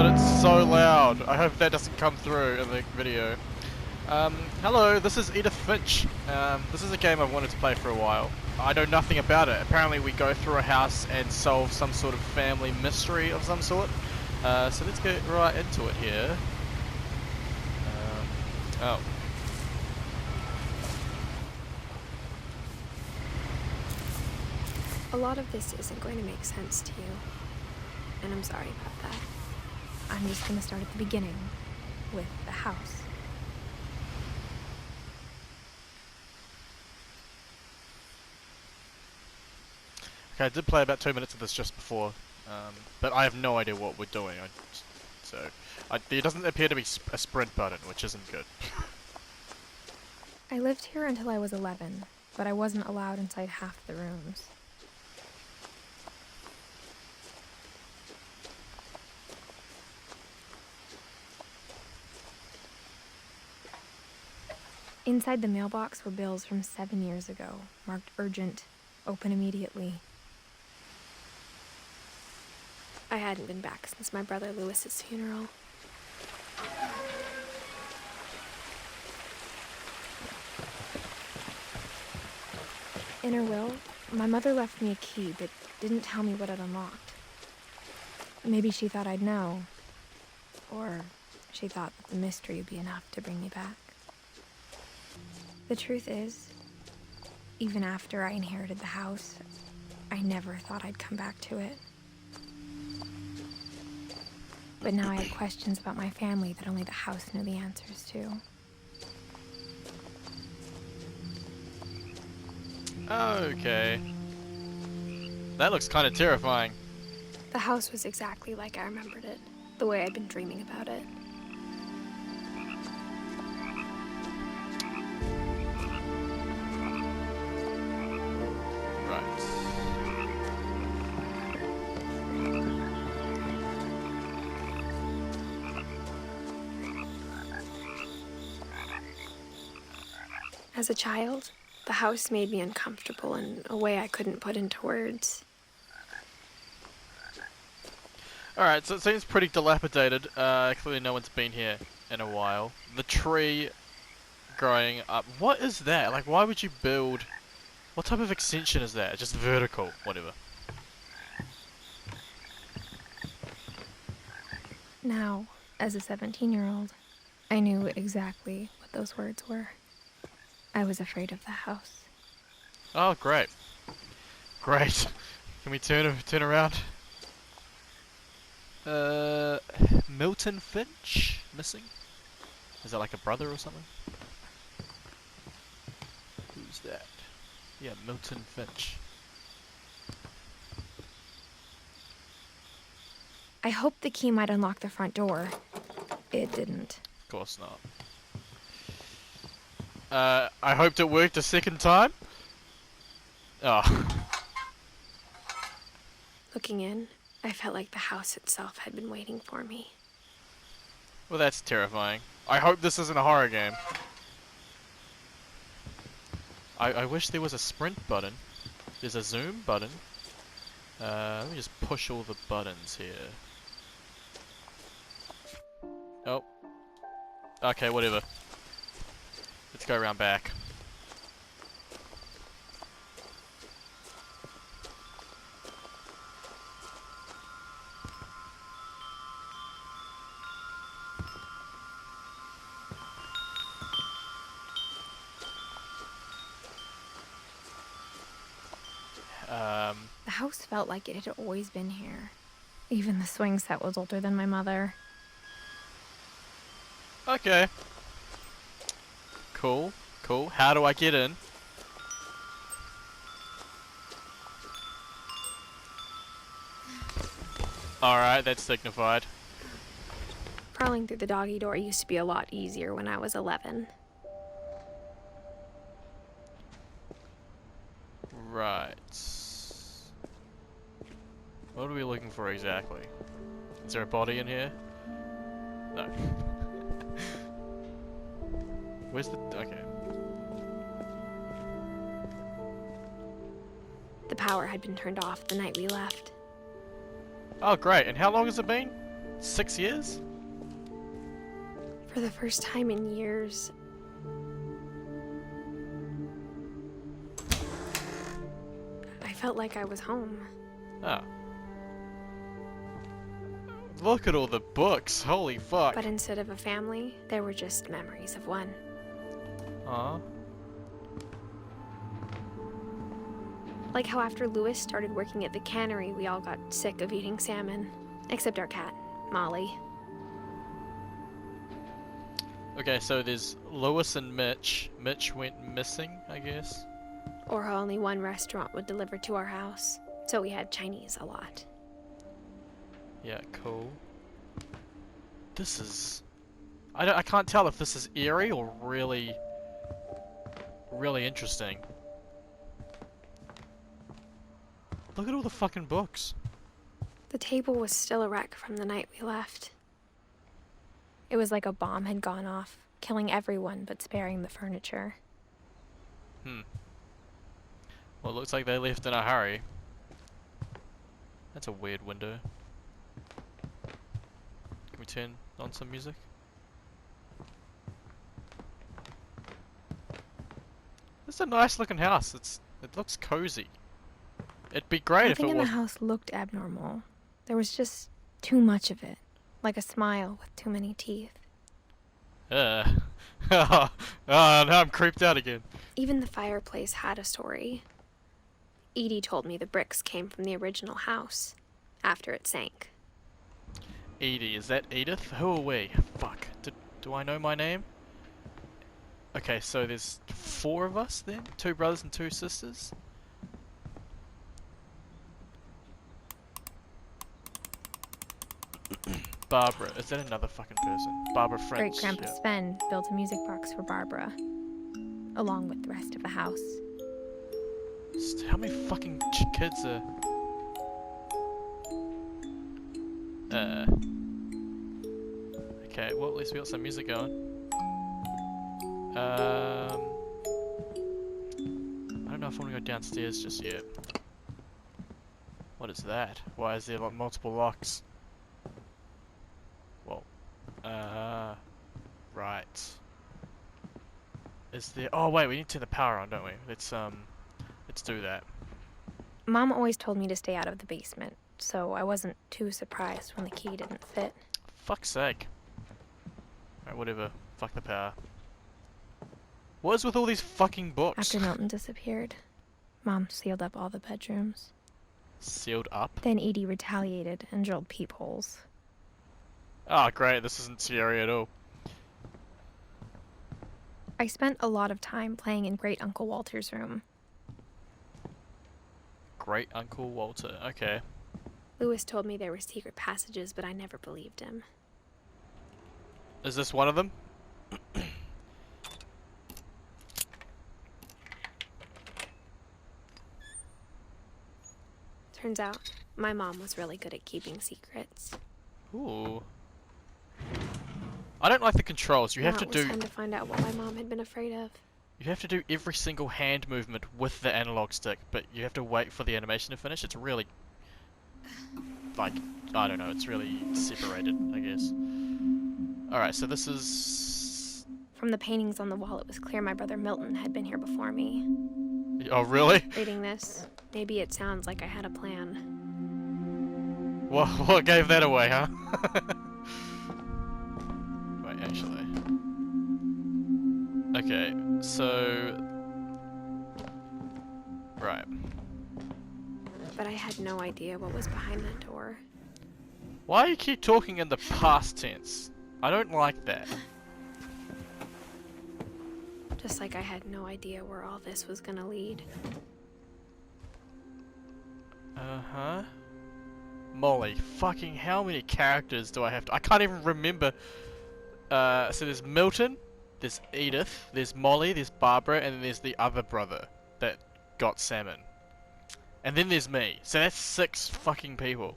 god, it's so loud. I hope that doesn't come through in the video. Hello, this is Edith Finch. This is a game I've wanted to play for a while. I know nothing about it. Apparently we go through a house and solve some sort of family mystery of some sort. So let's get right into it here. Oh. A lot of this isn't going to make sense to you, and I'm sorry about that. I'm just going to start at the beginning, with the house. Okay, I did play about 2 minutes of this just before, but I have no idea what we're doing. There doesn't appear to be a sprint button, which isn't good. I lived here until I was 11, but I wasn't allowed inside half the rooms. Inside the mailbox were bills from 7 years ago, marked urgent, open immediately. I hadn't been back since my brother Lewis's funeral. In her will, my mother left me a key but didn't tell me what it unlocked. Maybe she thought I'd know, or she thought that the mystery would be enough to bring me back. The truth is, even after I inherited the house, I never thought I'd come back to it. But now I had questions about my family that only the house knew the answers to. Okay. That looks kind of terrifying. The house was exactly like I remembered it, the way I'd been dreaming about it. As a child, the house made me uncomfortable in a way I couldn't put into words. Alright, so it seems pretty dilapidated. Clearly no one's been here in a while. The tree growing up. What is that? Like, why would you build... What type of extension is that? Just vertical, whatever. Now, as a 17-year-old, I knew exactly what those words were. I was afraid of the house. Oh, great. Great. Can we turn around? Milton Finch? Missing? Is that like a brother or something? Who's that? Yeah, Milton Finch. I hoped the key might unlock the front door. It didn't. Of course not. I hoped it worked a second time. Oh. Looking in, I felt like the house itself had been waiting for me. Well, that's terrifying. I hope this isn't a horror game. I wish there was a sprint button. There's a zoom button. Let me just push all the buttons here. Oh. Okay, whatever. Let's go around back. The house felt like it had always been here. Even the swing set was older than my mother. Okay. Cool, cool. How do I get in? Alright, that's signified. Crawling through the doggy door used to be a lot easier when I was 11. Right. What are we looking for exactly? Is there a body in here? No. Where's the... okay. The power had been turned off the night we left. Oh, great. And how long has it been? 6 years? For the first time in years, I felt like I was home. Oh. Look at all the books, holy fuck. But instead of a family, there were just memories of one. Aw. Like how after Lewis started working at the cannery, we all got sick of eating salmon. Except our cat, Molly. Okay, so there's Lewis and Mitch. Mitch went missing, I guess. Or how only one restaurant would deliver to our house, so we had Chinese a lot. Yeah, cool. This is... I can't tell if this is eerie or really interesting. Look at all the fucking books. The table was still a wreck from the night we left. It was like a bomb had gone off, killing everyone but sparing the furniture. Well, it looks like they left in a hurry. That's a weird window. Can we turn on some music? This is a nice looking house. It looks cozy. It'd be great if it Nothing in the was. house looked abnormal. There was just too much of it. Like a smile with too many teeth. Oh, now I'm creeped out again. Even the fireplace had a story. Edie told me the bricks came from the original house, after it sank. Edie, is that Edith? Who are we? Fuck. Do I know my name? Okay, so there's 4 of us then? 2 brothers and 2 sisters? Barbara, is that another fucking person? Barbara Finch. Great-Grandpa Yeah. Sven built a music box for Barbara, along with the rest of the house. How many fucking kids are... Okay, well at least we got some music going. I don't know if I want to go downstairs just yet. What is that? Why is there like multiple locks? Well, right. Is there? Oh wait, we need to turn the power on, don't we? Let's do that. Mom always told me to stay out of the basement, so I wasn't too surprised when the key didn't fit. Fuck's sake. Alright, whatever. Fuck the power. What is with all these fucking books? After Milton disappeared, Mom sealed up all the bedrooms. Sealed up? Then Edie retaliated and drilled peepholes. Oh great, this isn't scary at all. I spent a lot of time playing in Great Uncle Walter's room. Great Uncle Walter, okay. Lewis told me there were secret passages, but I never believed him. Is this one of them? Turns out, my mom was really good at keeping secrets. Ooh. I don't like the controls. You have to Now it was do... time to find out what my mom had been afraid of. You have to do every single hand movement with the analog stick, but you have to wait for the animation to finish. It's really... like, I don't know, it's really separated, I guess. Alright, so this is... From the paintings on the wall, it was clear my brother Milton had been here before me. Oh, really? Reading this, maybe it sounds like I had a plan. What gave that away, huh? Wait, actually. Okay, so... Right. But I had no idea what was behind that door. Why do you keep talking in the past tense? I don't like that. Just like I had no idea where all this was gonna lead. Uh-huh. Molly. Fucking how many characters do I have to... I can't even remember. So there's Milton, there's Edith, there's Molly, there's Barbara, and then there's the other brother that got salmon. And then there's me. So that's 6 fucking people.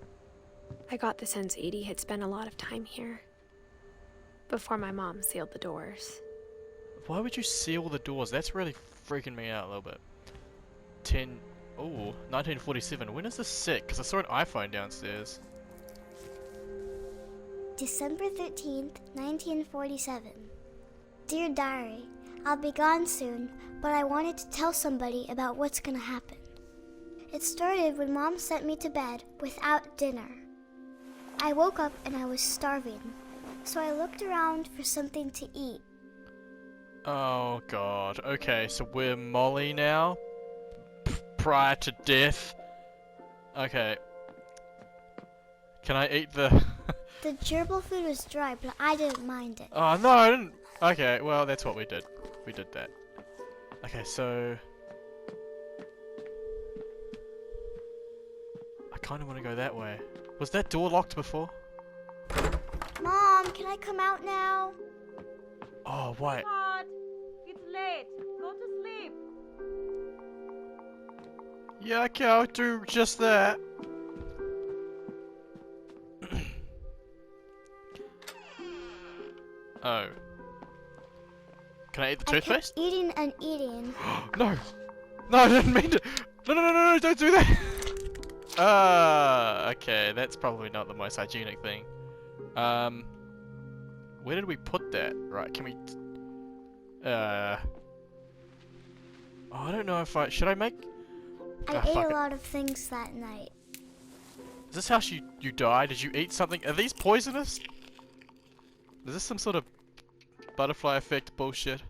I got the sense Edie had spent a lot of time here. Before my mom sealed the doors. Why would you seal the doors? That's really freaking me out a little bit. 1947. When is this set? Because I saw an iPhone downstairs. December 13th, 1947. Dear Diary, I'll be gone soon, but I wanted to tell somebody about what's gonna happen. It started when Mom sent me to bed without dinner. I woke up and I was starving, so I looked around for something to eat. Oh god. Okay, so we're Molly now? Prior to death? Okay. Can I eat the... The gerbil food was dry, but I didn't mind it. Oh no, I didn't... Okay, well that's what we did. We did that. Okay, so... I kinda wanna go that way. Was that door locked before? Mom, can I come out now? Oh, wait. Hot. It's late. Go to sleep. Yeah, okay, I'll do just that. Oh. Can I eat the toothpaste? I kept eating and eating. No! No, I didn't mean to! No, no, no, no, no, don't do that! Okay, that's probably not the most hygienic thing. Where did we put that? Right, can we... Oh, I don't know if I... Should I make... I ate a lot of things that night. Is this how you die? Did you eat something? Are these poisonous? Is this some sort of butterfly effect bullshit?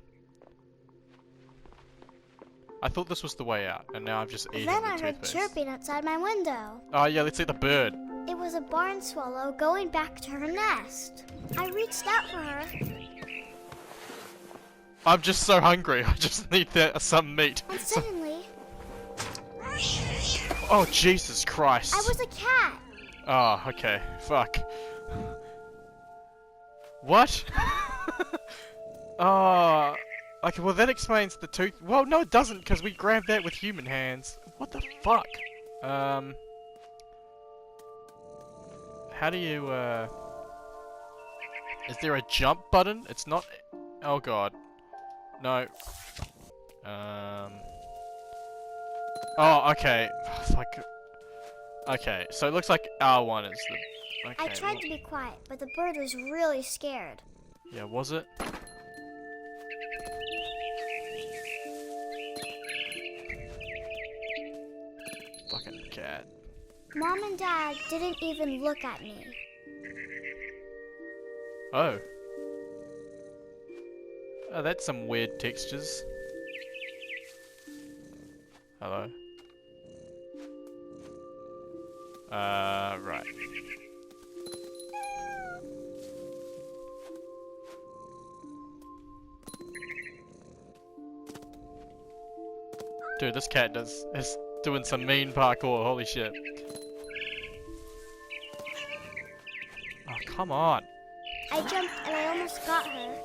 I thought this was the way out, and now I've just eaten Then the I heard toothpaste. chirping outside my window. Oh yeah, let's eat the bird. It was a barn swallow going back to her nest. I reached out for her. I'm just so hungry. I just need some meat. And suddenly, Oh Jesus Christ! I was a cat. Oh, okay. Fuck. What? Oh. Okay, well that explains the tooth. Well, no, it doesn't, because we grabbed that with human hands. What the fuck? How do you, Is there a jump button? It's not... Oh god. No. Oh, okay. Fuck. Okay, so it looks like R1 is the... Okay, I tried to be quiet, but the bird was really scared. Yeah, was it? Fucking cat. Mom and Dad didn't even look at me. Oh. Oh, that's some weird textures. Hello? Right. Dude, this cat is doing some mean parkour, holy shit. Oh, come on. I jumped and I almost got her.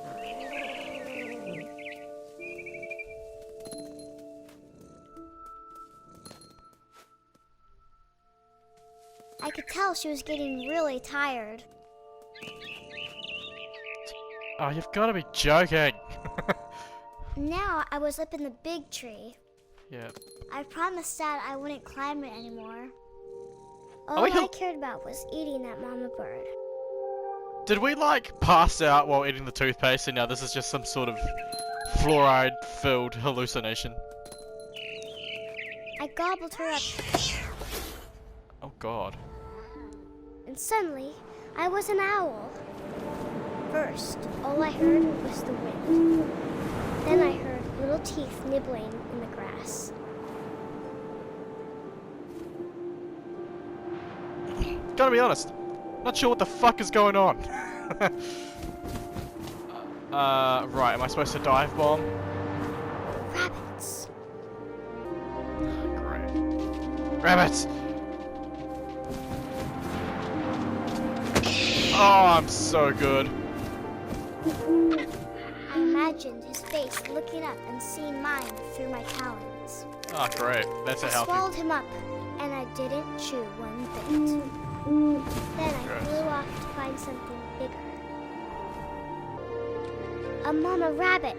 I could tell she was getting really tired. Oh, you've got to be joking. Now I was up in the big tree. Yeah. I promised Dad I wouldn't climb it anymore. Are All we I cared about was eating that mama bird. Did we, like, pass out while eating the toothpaste and now this is just some sort of fluoride-filled hallucination? I gobbled her up, Oh god. and suddenly, I was an owl. First, all I heard was the wind. Then I heard little teeth nibbling in the grass. Gotta be honest, not sure what the fuck is going on. Right, am I supposed to dive bomb? Rabbits. Great. Rabbits! Oh, I'm so good. I imagined his face looking up and seeing mine through my talons. Oh, great. That's a I healthy... swallowed him up, and I didn't chew one bit. Then I Gross. flew off to find something bigger. A mama rabbit.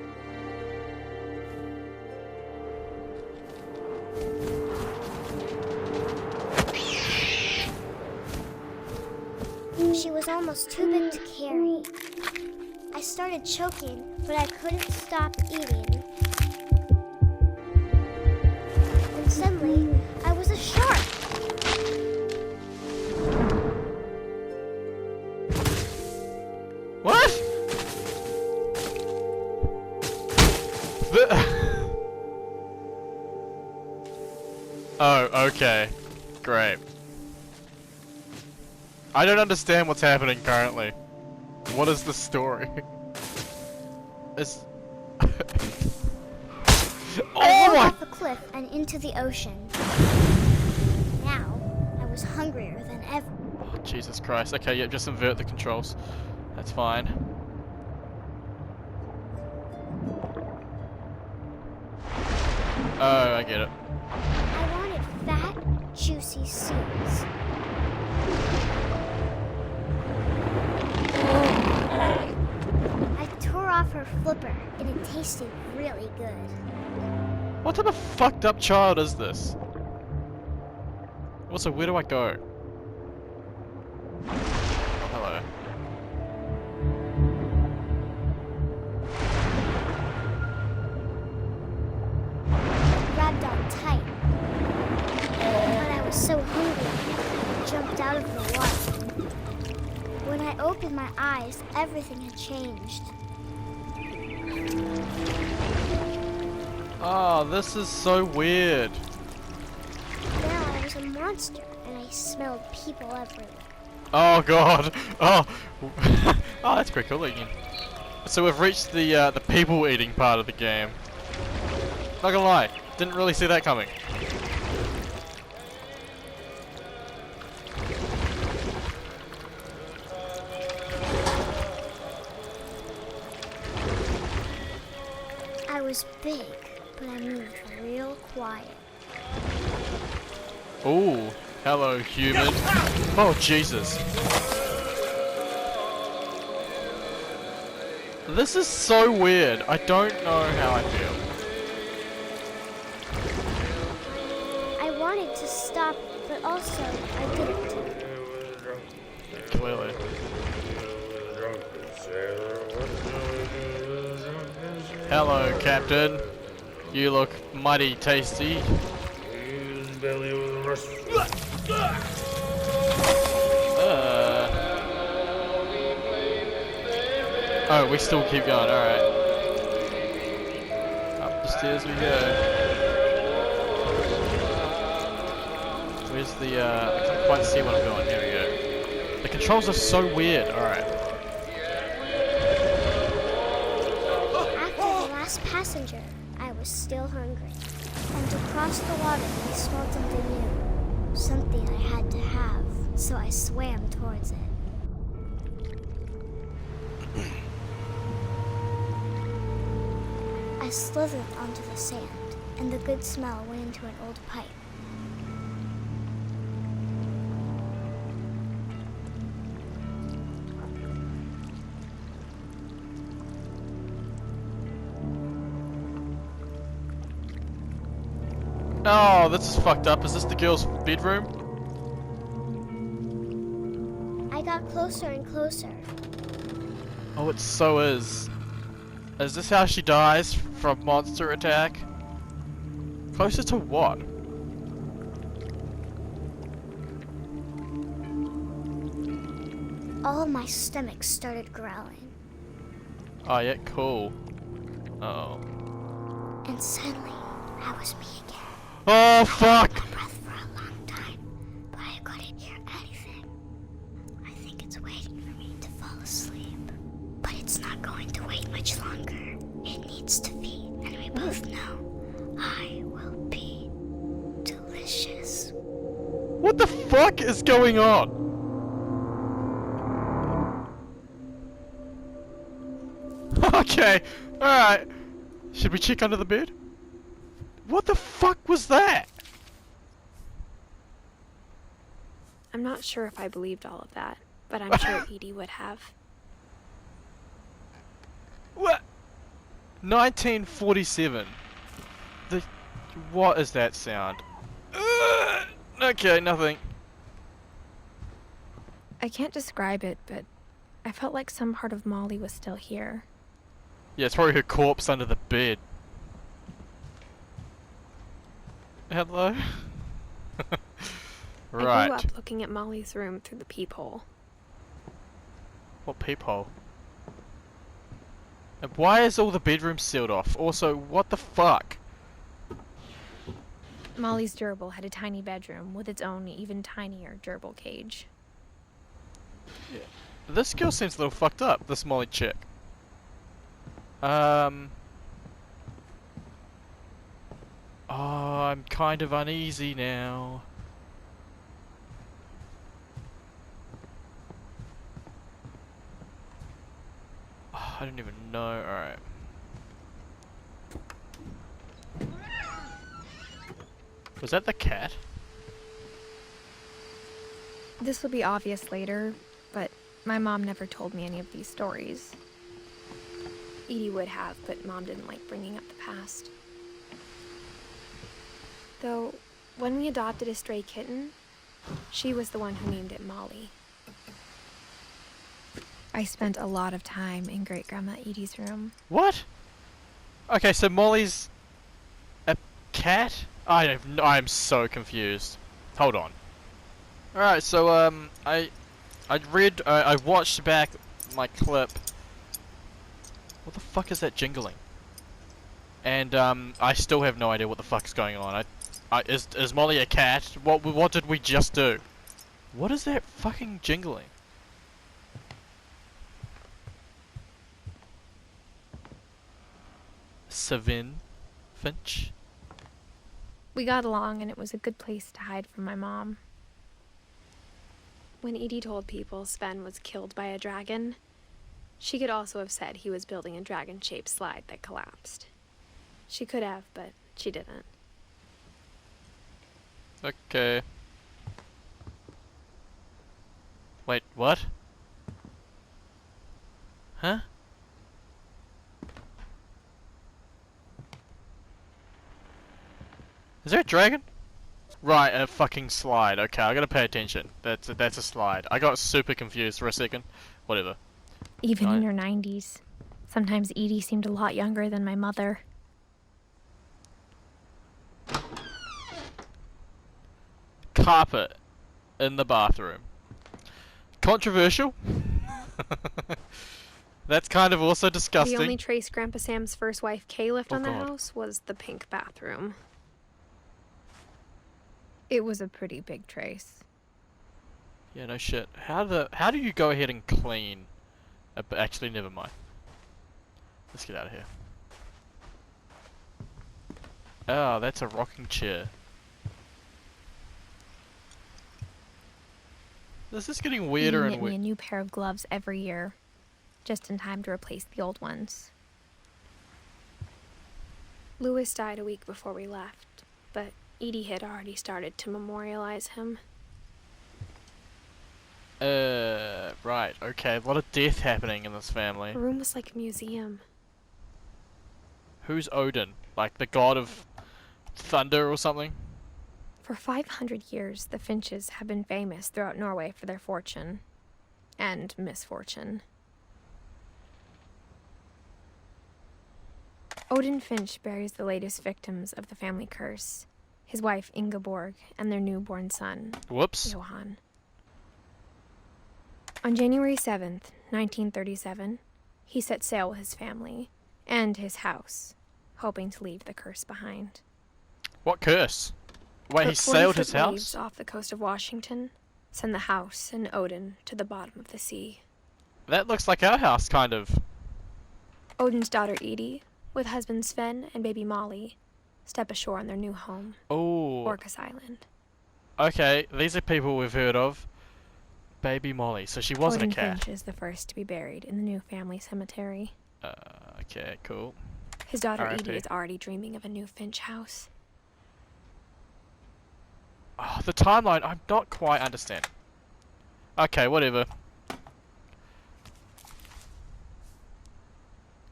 She was was almost too big to carry. I started choking, but I couldn't stop eating. And suddenly, I was a shark. What? Oh, okay. Great. I don't understand what's happening currently. What is the story? It's... I Oh rolled my... off a cliff and into the ocean. Now, I was hungrier than ever. Oh, Jesus Christ. Okay, yeah, just invert the controls. That's fine. Oh, I get it. I wanted fat, juicy seeds. I tore off her flipper, and it tasted really good. What type of fucked up child is this? Also, where do I go? Oh, hello. I grabbed on tight, but I was so hungry, I jumped out of the water. When I opened my eyes, everything had changed. Oh, this is so weird. Now I was a monster, and I smelled people everywhere. Oh god. Oh. Oh, that's pretty cool looking. So we've reached the people eating part of the game. Not gonna lie, didn't really see that coming. I was big, but I moved real quiet. Ooh, hello human. Oh Jesus. This is so weird. I don't know how I feel. I wanted to stop, but also I didn't. Clearly. Hello, Captain. You look mighty tasty. Oh, we still keep going, alright. Up the stairs we go. Where's the, I can't quite see what I'm going. Here we go. The controls are so weird, alright. After the last passenger, I was still hungry. And across the water, I smelled something new. Something I had to have, so I swam towards it. I slithered onto the sand, and the good smell went into an old pipe. Oh, this is fucked up. Is this the girl's bedroom? I got closer and closer. Oh, it so is. Is this how she dies from monster attack? Closer to what? All of my stomach started growling. Oh yeah, cool. Uh oh. And suddenly, I was me again. Oh fuck! I breath for a long time, but I couldn't hear anything. I think it's waiting for me to fall asleep. But it's not going to wait much longer. It needs to feed, and we both know I will be delicious. What the fuck is going on? Okay, alright. Should we check under the bed? What the fuck was that? I'm not sure if I believed all of that, but I'm sure Edie would have. What? 1947. What is that sound? Okay, nothing. I can't describe it, but I felt like some part of Molly was still here. Yeah, it's probably her corpse under the bed. Hello? I grew Right. up looking at Molly's room through the peephole. What peephole? And why is all the bedrooms sealed off? Also, what the fuck? Molly's gerbil had a tiny bedroom with its own even tinier gerbil cage. Yeah. This girl seems a little fucked up, this Molly chick. Oh, I'm kind of uneasy now. Oh, I don't even know. Alright. Was that the cat? This will be obvious later, but my mom never told me any of these stories. Edie would have, but Mom didn't like bringing up the past. Though, when we adopted a stray kitten, she was the one who named it Molly. I spent a lot of time in Great-Grandma Edie's room. What? Okay, so Molly's a cat? I'm so confused. Hold on. Alright, so I watched back my clip. What the fuck is that jingling? And I still have no idea what the fuck is going on. Is Molly a cat? What did we just do? What is that fucking jingling? Finch? We got along, and it was a good place to hide from my mom. When Edie told people Sven was killed by a dragon, she could also have said he was building a dragon-shaped slide that collapsed. She could have, but she didn't. Okay. Wait, what? Huh? Is there a dragon? Right, a fucking slide. Okay, I gotta pay attention. That's a slide. I got super confused for a second. Whatever. Even Right. in her 90s. Sometimes Edie seemed a lot younger than my mother. Carpet in the bathroom. Controversial. That's kind of also disgusting. The only trace Grandpa Sam's first wife, Kay, left Oh, on the God. house was the pink bathroom. It was a pretty big trace. Yeah, no shit. How do you go ahead and clean? Actually, never mind. Let's get out of here. Oh, that's a rocking chair. This is getting weirder Edie and knit me a weirder. new pair of gloves every year, just in time to replace the old ones. Louis died a week before we left, but Edie had already started to memorialize him. Right, okay. A lot of death happening in this family. The room was like a museum. Who's Odin? Like the god of thunder or something? For 500 years, the Finches have been famous throughout Norway for their fortune and misfortune. Odin Finch buries the latest victims of the family curse, his wife Ingeborg and their newborn son, Whoops. Johan. On January 7th, 1937, he set sail with his family and his house, hoping to leave the curse behind. What curse? Wait, he But sailed his 40-foot waves house? off the coast of Washington send the house and Odin to the bottom of the sea. That looks like our house, kind of. Odin's daughter Edie, with husband Sven and baby Molly, step ashore on their new home, Oh. Orcas Island. Okay, these are people we've heard of. Baby Molly, so she wasn't Odin a cat. Finch is the first to be buried in the new family cemetery. Okay, cool. His daughter R.I.P. Edie is already dreaming of a new Finch house. Oh, the timeline, I'm not quite understanding. Okay, whatever.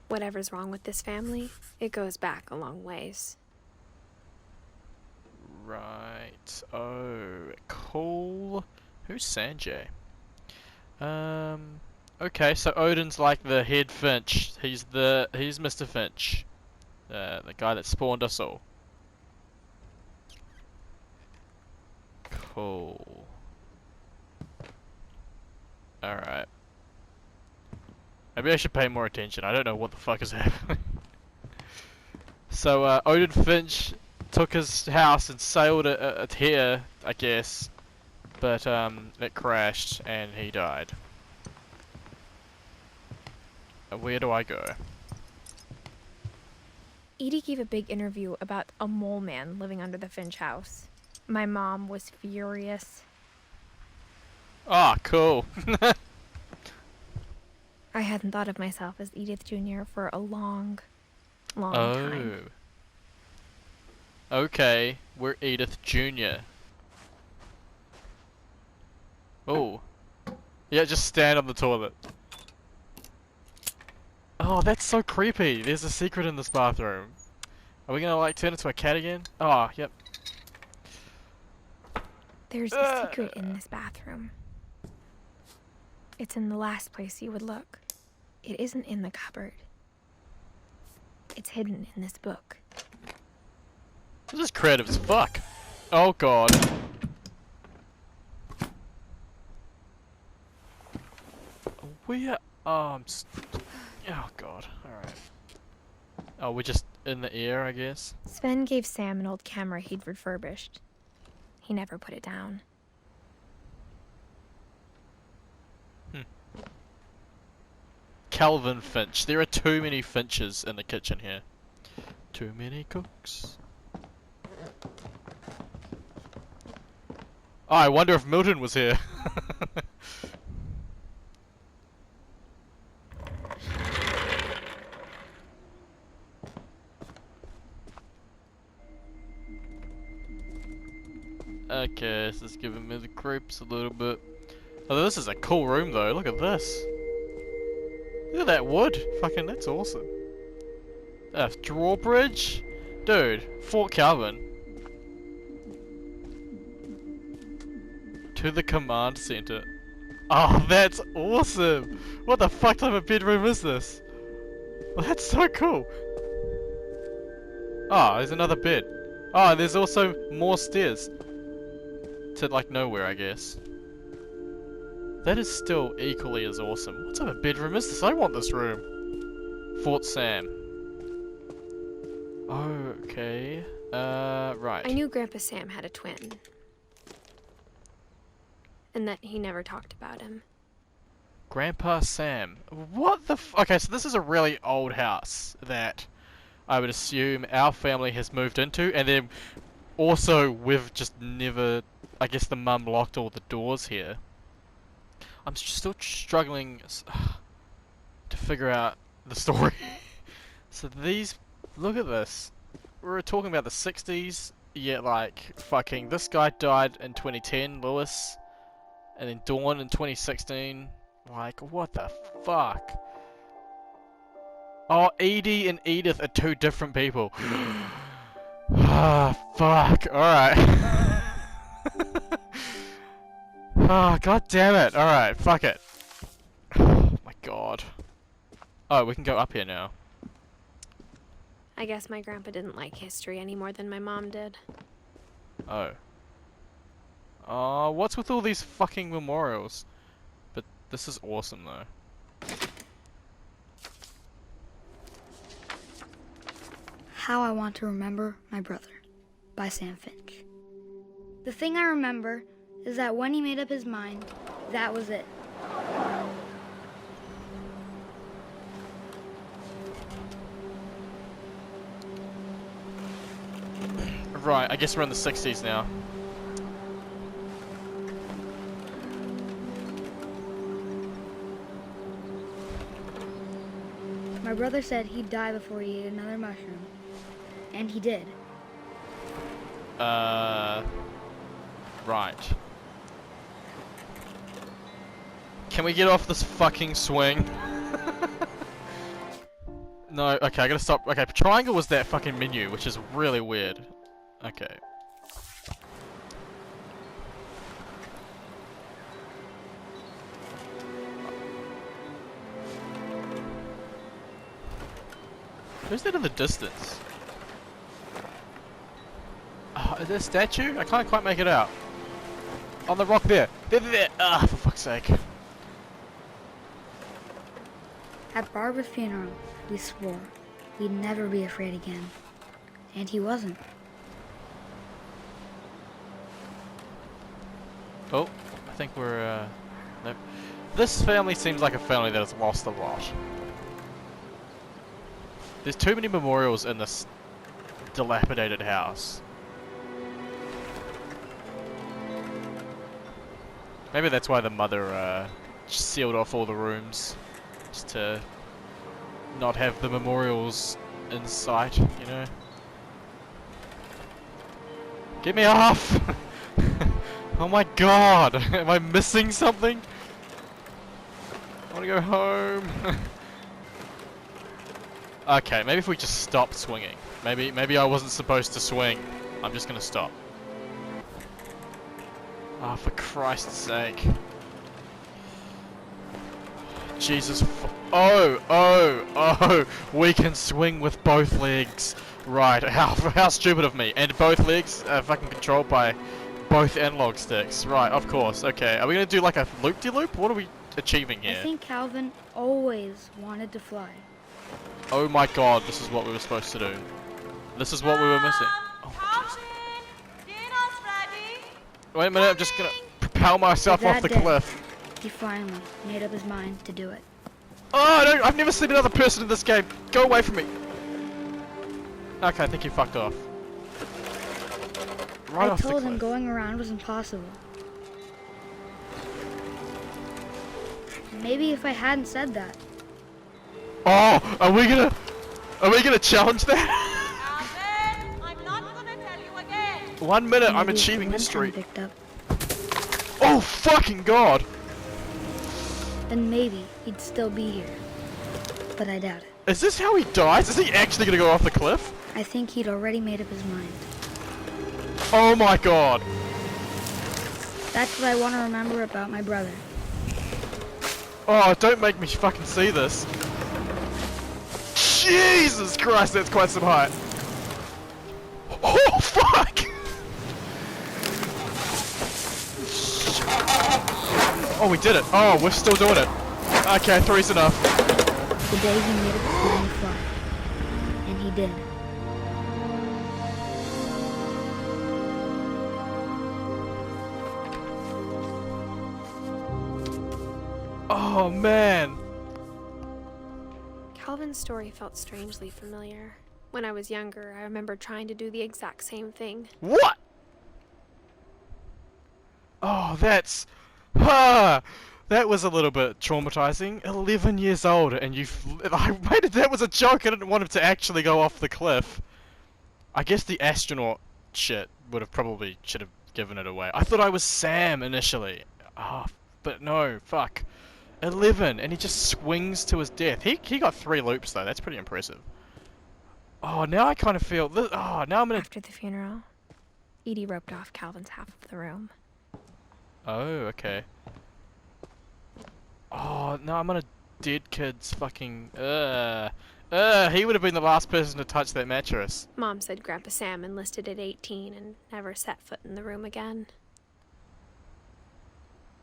Whatever's wrong with this family, it goes back a long ways. Right. Oh, cool. Who's Sanjay? Okay, so Odin's like the head Finch. He's Mr. Finch. The guy that spawned us all. Cool. Alright. Maybe I should pay more attention. I don't know what the fuck is happening. So, Odin Finch took his house and sailed it here, I guess. But, it crashed and he died. Where do I go? Edie gave a big interview about a mole man living under the Finch house. My mom was furious. Ah, cool. I hadn't thought of myself as Edith Jr. for a long time. Okay, we're Edith Jr. Oh. Yeah, just stand on the toilet. Oh, that's so creepy. There's a secret in this bathroom. Are we gonna like turn into a cat again? Oh, yep. There's a secret in this bathroom. It's in the last place you would look. It isn't in the cupboard. It's hidden in this book. This is creative as fuck. Oh god. Where? Oh god. Alright. Oh, we're just in the air, I guess. Sven gave Sam an old camera he'd refurbished. He never put it down. Calvin Finch. There are too many Finches in the kitchen here. Too many cooks. Oh, I wonder if Milton was here. Okay, this is giving me the creeps a little bit. Oh, this is a cool room though. Look at this. Look at that wood. Fucking, that's awesome. Drawbridge? Dude, Fort Calvin. To the command center. Oh, that's awesome! What the fuck type of bedroom is this? Well, that's so cool. Oh, there's another bed. Oh, and there's also more stairs. To like nowhere, I guess. That is still equally as awesome. What type of bedroom is this? I want this room. Fort Sam. Okay. Right. I knew Grandpa Sam had a twin. And that he never talked about him. Grandpa Sam. What the okay, so this is a really old house that I would assume our family has moved into, and then also we've just never, I guess the mum locked all the doors here. I'm still struggling to figure out the story. So these, look at this. We were talking about the 60s, yet like, fucking, this guy died in 2010, Lewis, and then Dawn in 2016. Like, what the fuck? Oh, Edie and Edith are two different people. Ah, fuck, alright. Oh, god damn it. Alright, fuck it. Oh my god. Oh, we can go up here now. I guess my grandpa didn't like history any more than my mom did. Oh. Oh, what's with all these fucking memorials? But this is awesome though. How I Want to Remember My Brother by Sam Finch. The thing I remember is that when he made up his mind, that was it. Right, I guess we're in the 60s now. My brother said he'd die before he ate another mushroom. And he did. Right. Can we get off this fucking swing? No, okay, I gotta stop. Okay, triangle was that fucking menu, which is really weird. Okay. Who's that in the distance? Is there a statue? I can't quite make it out. On the rock there. There. Ah, for fuck's sake. At Barbara's funeral, we swore we'd never be afraid again. And he wasn't. Oh, I think we're, nope. This family seems like a family that has lost a lot. There's too many memorials in this dilapidated house. Maybe that's why the mother, sealed off all the rooms. Just to not have the memorials in sight, you know? Get me off! Oh my god! Am I missing something? I wanna go home. Okay, maybe if we just stop swinging. Maybe I wasn't supposed to swing. I'm just gonna stop. Ah, for Christ's sake. Jesus oh! We can swing with both legs. Right, how stupid of me. And both legs are fucking controlled by both analog sticks. Right, of course. Okay, are we gonna do like a loop-de-loop? What are we achieving here? I think Calvin always wanted to fly. Oh my god, this is what we were supposed to do. This is what we were missing. Oh, jeez. Calvin, dinner's ready. Wait a minute, I'm just gonna propel myself That off the day, cliff. He finally made up his mind to do it. Oh, no, I've never seen another person in this game. Go away from me. Okay, I think you fucked off. Right I off the told him cliff. going around was impossible. Maybe if I hadn't said that. Oh, are we gonna challenge that? Calvin, I'm not gonna tell you again. 1 minute, I'm Maybe if achieving the wind history. tone picked up, Oh fucking god! then maybe he'd still be here. But I doubt it. Is this how he dies? Is he actually gonna go off the cliff? I think he'd already made up his mind. Oh my god! That's what I want to remember about my brother. Oh, don't make me fucking see this. Jesus Christ, that's quite some height. Oh fuck! Oh, we did it. Oh, we're still doing it. Okay, three's enough. The day he made up his mind to fly. And he did. Oh man. Calvin's story felt strangely familiar. When I was younger, I remember trying to do the exact same thing. What? Oh, that's... that was a little bit traumatizing. 11 years old, and I made it. That was a joke. I didn't want him to actually go off the cliff. I guess the astronaut shit should have given it away. I thought I was Sam initially. Oh, but no, fuck. 11, and he just swings to his death. He got 3 loops though. That's pretty impressive. Oh, now I kind of feel this. Oh, now I'm gonna. After the funeral, Edie roped off Calvin's half of the room. Oh, okay. Oh, no, I'm on a dead kid's fucking... he would have been the last person to touch that mattress. Mom said Grandpa Sam enlisted at 18 and never set foot in the room again.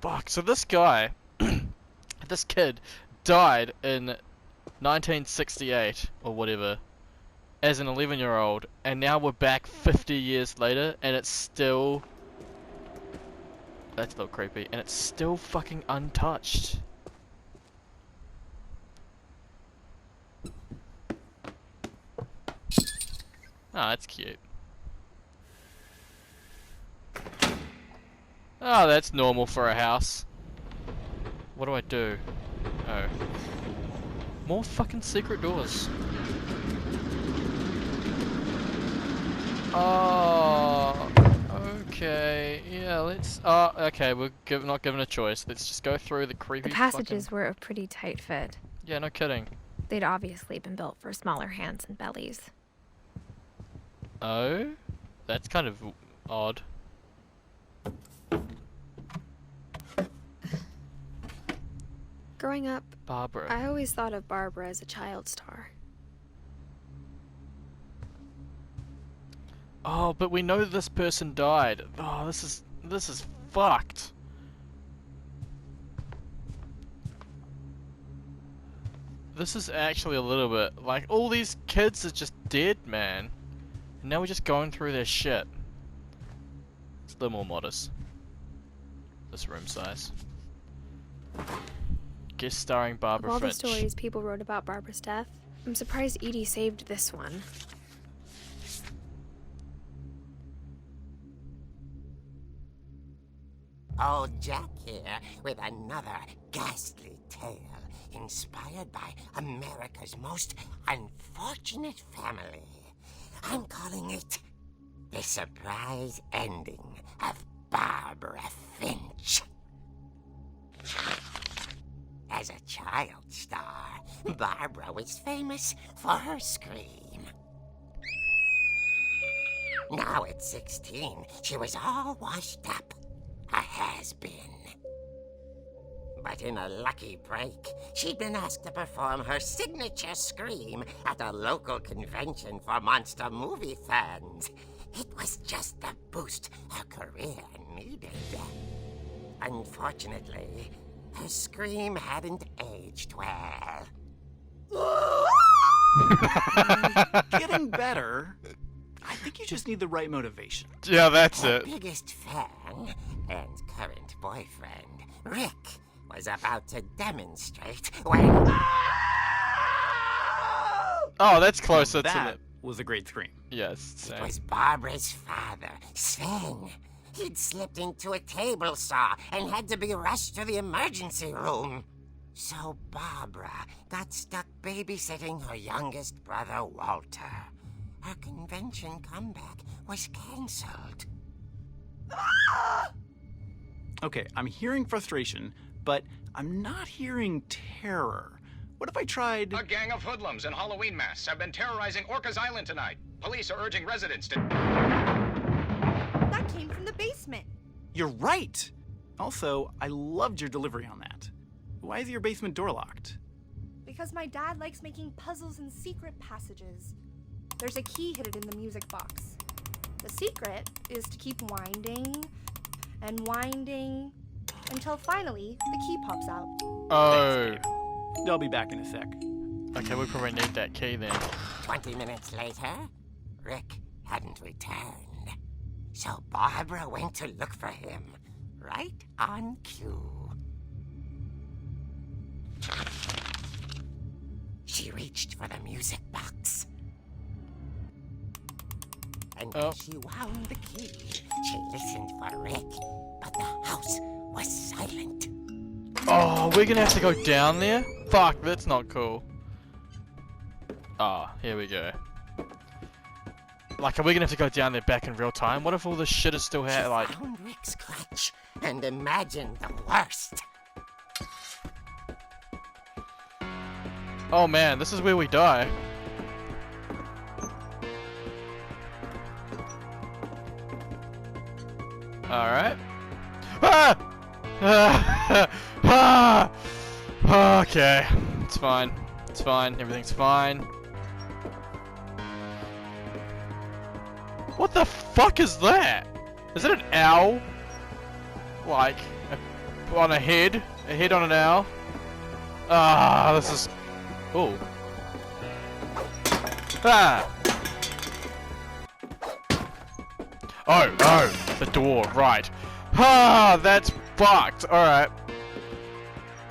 Fuck, so this guy, this kid, died in 1968, or whatever, as an 11-year-old, and now we're back 50 years later, and it's still... That's a little creepy, and it's still fucking untouched. Oh, that's cute. Oh, that's normal for a house. What do I do? Oh. More fucking secret doors. Oh, okay. Yeah, let's... Oh, okay, we're not given a choice. Let's just go through the creepy The passages were a pretty tight fit. Yeah, no kidding. They'd obviously been built for smaller hands and bellies. Oh? That's kind of odd. Growing up, Barbara. I always thought of Barbara as a child star. Oh, but we know this person died. Oh, this is fucked. This is actually a little bit like all these kids are just dead, man. And now we're just going through their shit. It's a little more modest. This room size. Guest starring Barbara Of all Finch. the stories people wrote about Barbara's death, I'm surprised Edie saved this one. Old Jack here with another ghastly tale inspired by America's most unfortunate family. I'm calling it The Surprise Ending of Barbara Finch. As a child star, Barbara was famous for her scream. Now at 16, she was all washed up. A has-been. But in a lucky break, she'd been asked to perform her signature scream at a local convention for monster movie fans. It was just the boost her career needed. Unfortunately, her scream hadn't aged well. Getting better. I think you just need the right motivation. Yeah, that's Her it. biggest fan and current boyfriend, Rick, was about to demonstrate when... Oh, that's closer to That the... was a great scream. Yes, It same. was Barbara's father, Sven. He'd slipped into a table saw and had to be rushed to the emergency room. So Barbara got stuck babysitting her youngest brother, Walter. Her convention comeback was cancelled. Okay, I'm hearing frustration, but I'm not hearing terror. What if I tried... A gang of hoodlums in Halloween masks have been terrorizing Orcas Island tonight. Police are urging residents to... That came from the basement. You're right! Also, I loved your delivery on that. Why is your basement door locked? Because my dad likes making puzzles and secret passages. There's a key hidden in the music box. The secret is to keep winding and winding until finally the key pops out. Oh. I'll be back in a sec. Okay, we probably need that key then. 20 minutes later, Rick hadn't returned. So Barbara went to look for him, right on cue. She reached for the music box. And when she wound the key, she listened for Rick, but the house was silent. Oh, we're gonna have to go down there? Fuck, that's not cool. Ah, here we go. Like, are we gonna have to go down there back in real time? What if all this shit is still here? Like, Found Rick's clutch and imagined the worst. oh man, this is where we die. Alright. Ah! Ah! Okay. It's fine. It's fine. Everything's fine. What the fuck is that? Is it an owl? Like, on a head? A head on an owl? Ah, this is... Ooh. Ah! Oh, the door, right. Ah, that's fucked. Alright.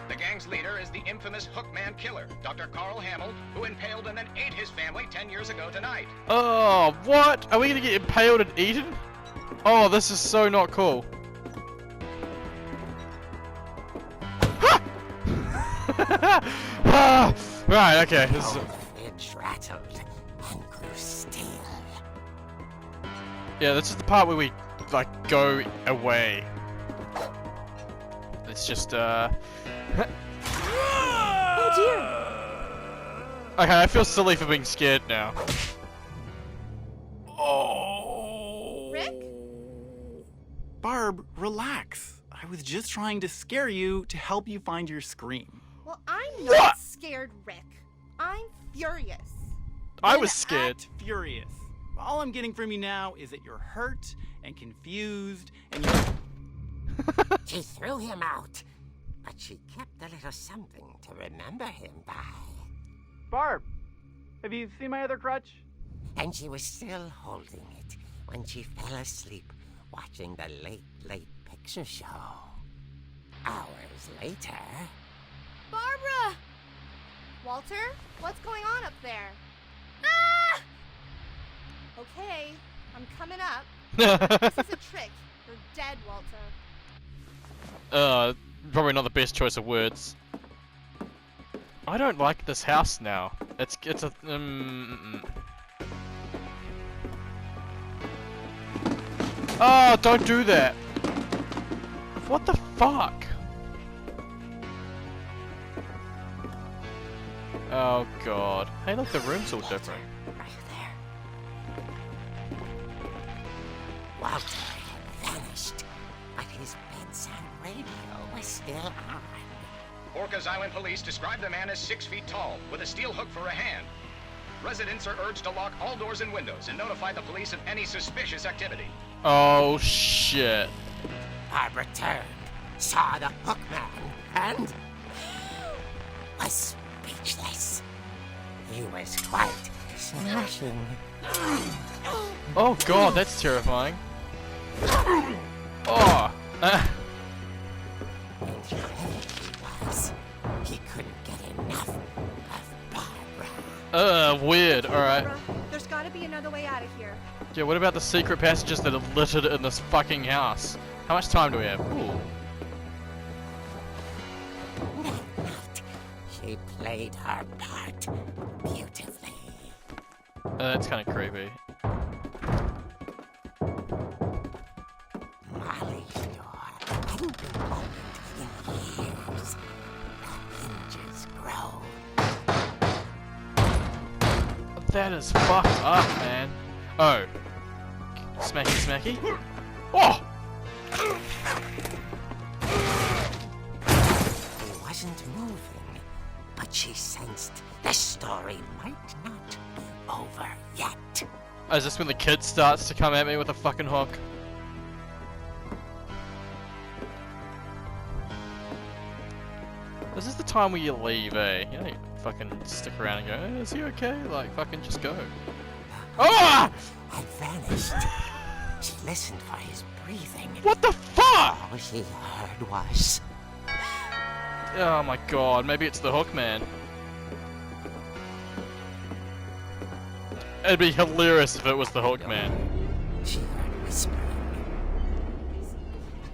The gang's leader is the infamous Hookman killer, Dr. Carl Hamill, who impaled and then ate his family 10 years ago tonight. Oh, what? Are we gonna get impaled and eaten? Oh, this is so not cool. Ah! Right, okay. This is... The fridge rattled and grew still. Yeah, this is the part where we, like, go away. It's just, Oh dear! Okay, I feel silly for being scared now. Oh! Rick? Barb, relax. I was just trying to scare you to help you find your scream. Well, I'm not scared, Rick. I'm furious. I was scared. Act furious. all I'm getting from you now is that you're hurt and confused and you're... She threw him out, but she kept a little something to remember him by. Barb, have you seen my other crutch? And she was still holding it when she fell asleep watching the late picture show. Hours later... Barbara! Walter, what's going on up there? Ah! Okay, I'm coming up. This is a trick. You're dead, Walter. Probably not the best choice of words. I don't like this house now. It's a Oh, don't do that. What the fuck? Oh god. Hey, look, the room's all different. Are you there? Walter had vanished, but his bedside radio was still on. Orcas Island police describe the man as 6 feet tall, with a steel hook for a hand. Residents are urged to lock all doors and windows and notify the police of any suspicious activity. Oh shit. Barbara turned, saw the hook man, and was speechless. He was quite smashing. Oh god, that's terrifying. Oh. And here he was. He couldn't get enough of Barbara. Weird. Alright. Barbara, there's gotta be another way out of here. Yeah, what about the secret passages that are littered in this fucking house? How much time do we have? Ooh. That night, she played her part beautifully. That's kind of creepy. Molly's door hadn't been opened in years. The hinges grow. That is fucked up, man. Oh. Smacky, smacky. Oh! He wasn't moving, but she sensed the story might not be over yet. Oh, is this when the kid starts to come at me with a fucking hook? This is the time where you leave, eh? You don't fucking stick around and go, "Hey, is he okay?" Like, fucking just go. Ah! Had vanished. She listened for his breathing. What the fuck? All she heard was... Oh my god, maybe it's the hook man. It'd be hilarious if it was the hook man. She heard whispering.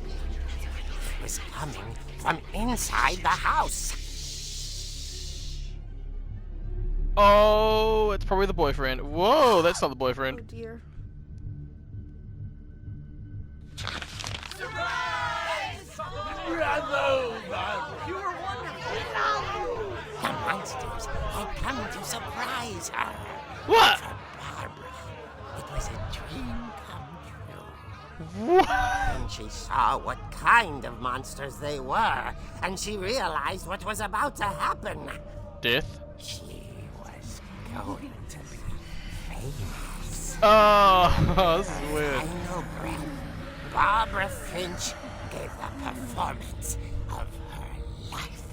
It was coming from inside the house. Oh, it's probably the boyfriend. Whoa, that's not the Oh boyfriend. dear. The monsters had come to surprise her. What? For Barbara, it was a dream come true. What? And she saw what kind of monsters they were, and she realized what was about to happen. Death? She was going to be famous. Oh, this is weird. Final breath, Barbara Finch gave the performance of her life.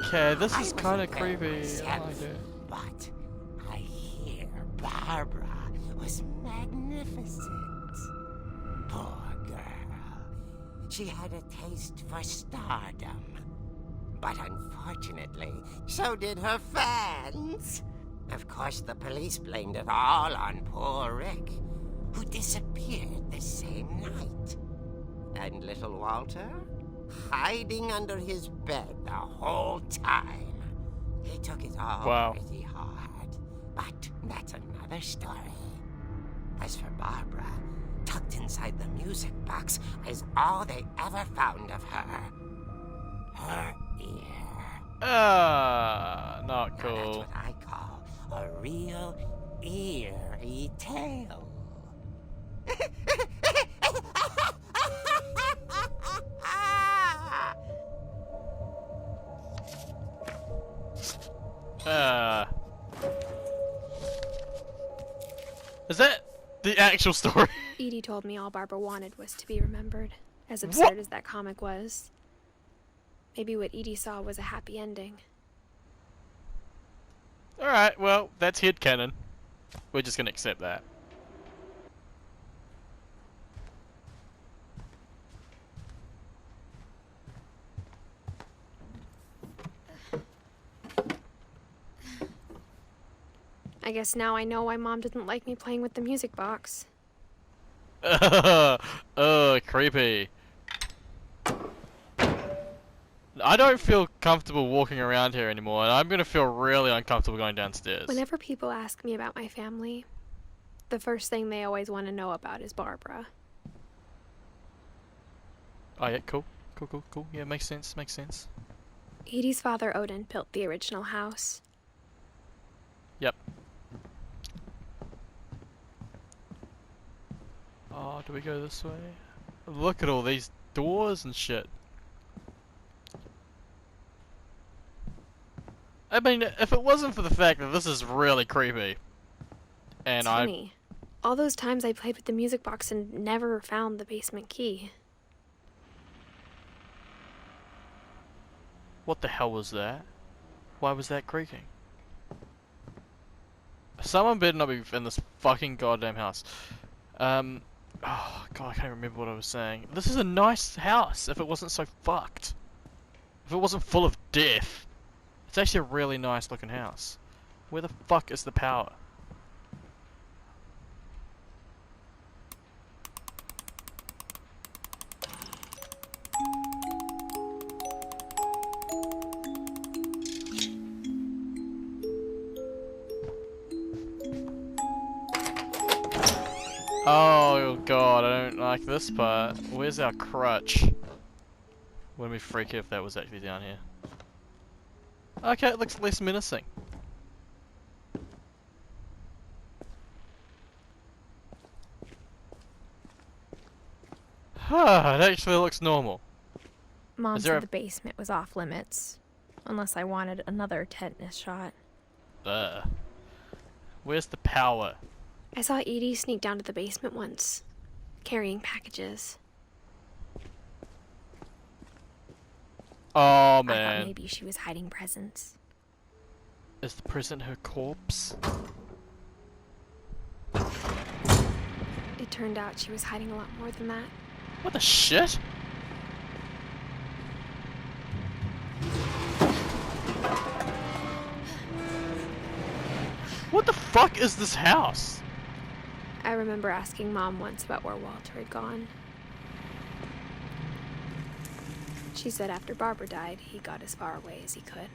Okay, this I is wasn't kind of there creepy. I myself, like it. but I hear Barbara was magnificent. Poor girl. She had a taste for stardom. But unfortunately, so did her fans. Of course, the police blamed it all on poor Rick, who disappeared the same night. And little Walter? Hiding under his bed the whole time. He took it all Wow. pretty hard. But that's another story. As for Barbara, tucked inside the music box is all they ever found of her. Her ear. Not Now, that's cool. what I call a real eerie tale. Is that the actual story? Edie told me all Barbara wanted was to be remembered, as absurd as that comic was. Maybe what Edie saw was a happy ending. Alright, well, that's headcanon. We're just gonna accept that. I guess now I know why Mom didn't like me playing with the music box. Oh, creepy. I don't feel comfortable walking around here anymore, and I'm gonna feel really uncomfortable going downstairs. Whenever people ask me about my family, the first thing they always want to know about is Barbara. Oh yeah, cool. Yeah, makes sense. Edie's father, Odin, built the original house. Yep. Oh, do we go this way? Look at all these doors and shit. I mean, if it wasn't for the fact that this is really creepy, and It's funny. All those times I played with the music box and never found the basement key. What the hell was that? Why was that creaking? Someone better not be in this fucking goddamn house. Oh god, I can't remember what I was saying. This is a nice house if it wasn't so fucked. If it wasn't full of death. It's actually a really nice looking house. Where the fuck is the power? Oh god, I don't like this part. Where's our crutch? Wouldn't be freaky if that was actually down here. Okay, it looks less menacing. It actually looks normal. Mom said the basement was off limits, unless I wanted another tetanus shot. Where's the power? I saw Edie sneak down to the basement once, carrying packages. Oh man. I thought maybe she was hiding presents. Is the present her corpse? It turned out she was hiding a lot more than that. What the shit? What the fuck is this house? I remember asking Mom once about where Walter had gone. She said after Barbara died, he got as far away as he could.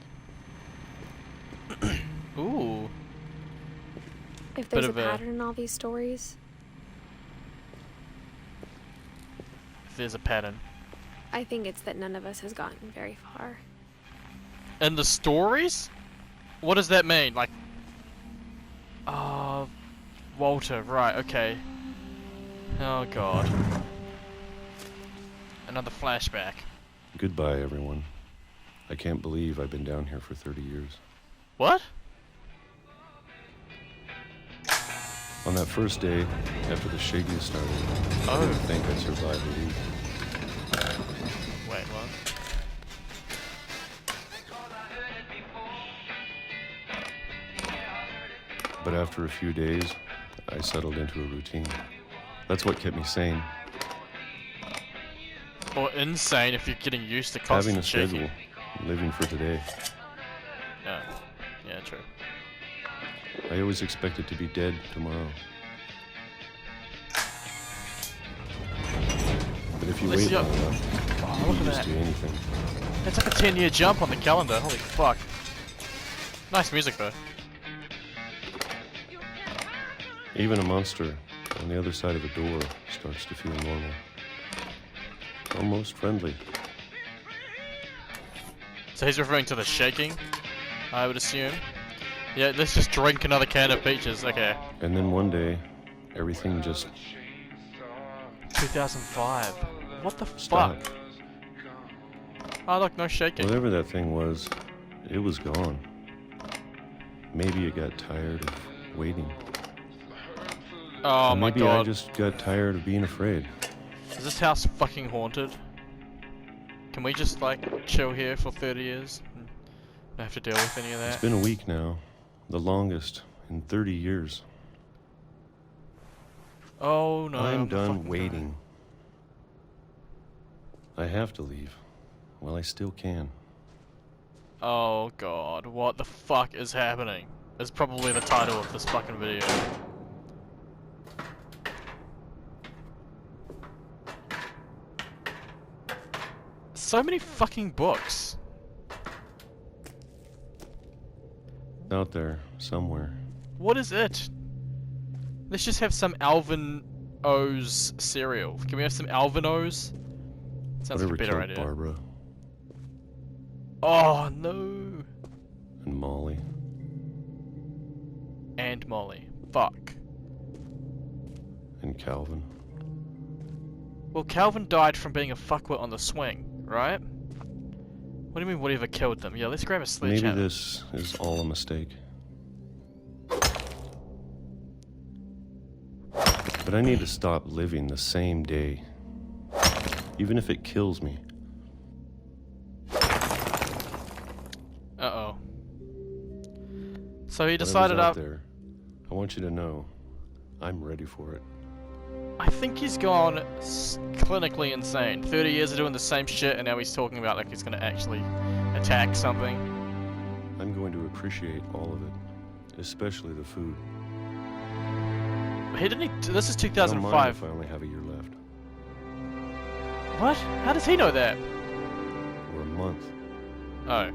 Ooh. If there's a pattern in all these stories... If there's a pattern. I think it's that none of us has gotten very far. In the stories? What does that mean? Like... Walter, right, okay. Oh god. Another flashback. Goodbye, everyone. I can't believe I've been down here for 30 years. What? On that first day, after the shaking started, I didn't think I'd survive a week. Wait, what? But after a few days, I settled into a routine. That's what kept me sane. Or insane if you're getting used to constant Having a schedule, living for today. Yeah, true. I always expected to be dead tomorrow. But if you wait long enough, you get used to anything. That's like a 10-year jump on the calendar, holy fuck. Nice music though. Even a monster on the other side of a door starts to feel normal. Almost friendly. So he's referring to the shaking, I would assume. Yeah, let's just drink another can of peaches, okay. And then one day, everything just... 2005. What the stopped. fuck? Oh look, no shaking. Whatever that thing was, it was gone. Maybe it got tired of waiting. Oh Or my maybe god. I just got tired of being afraid. Is this house fucking haunted? Can we just like chill here for 30 years? And not have to deal with any of that? It's been a week now. The longest in 30 years. Oh no, I'm I'm done fucking waiting. I have to leave. Well, I still can. Oh god, what the fuck is happening? Is probably the title of this fucking video. So many fucking books. Out there, somewhere. What is it? Let's just have some Alvin O's cereal. Can we have some Alvin O's? Sounds Whatever like a better killed idea. Barbara Oh no. and Molly. And Molly. Fuck. And Calvin. Well, Calvin died from being a fuckwit on the swing, right? What do you mean whatever killed them? Yeah, let's grab a sledgehammer. Maybe this is all a mistake. But I need to stop living the same day. Even if it kills me. Uh-oh. So he Whatever's decided out there, I want you to know, I'm ready for it. I think he's gone clinically insane. 30 years of doing the same shit, and now he's talking about like he's gonna actually attack something. I'm going to appreciate all of it, especially the food. He didn't. This is I don't mind 2005. if I only have a year left, What? How does he know that? or a month, Oh.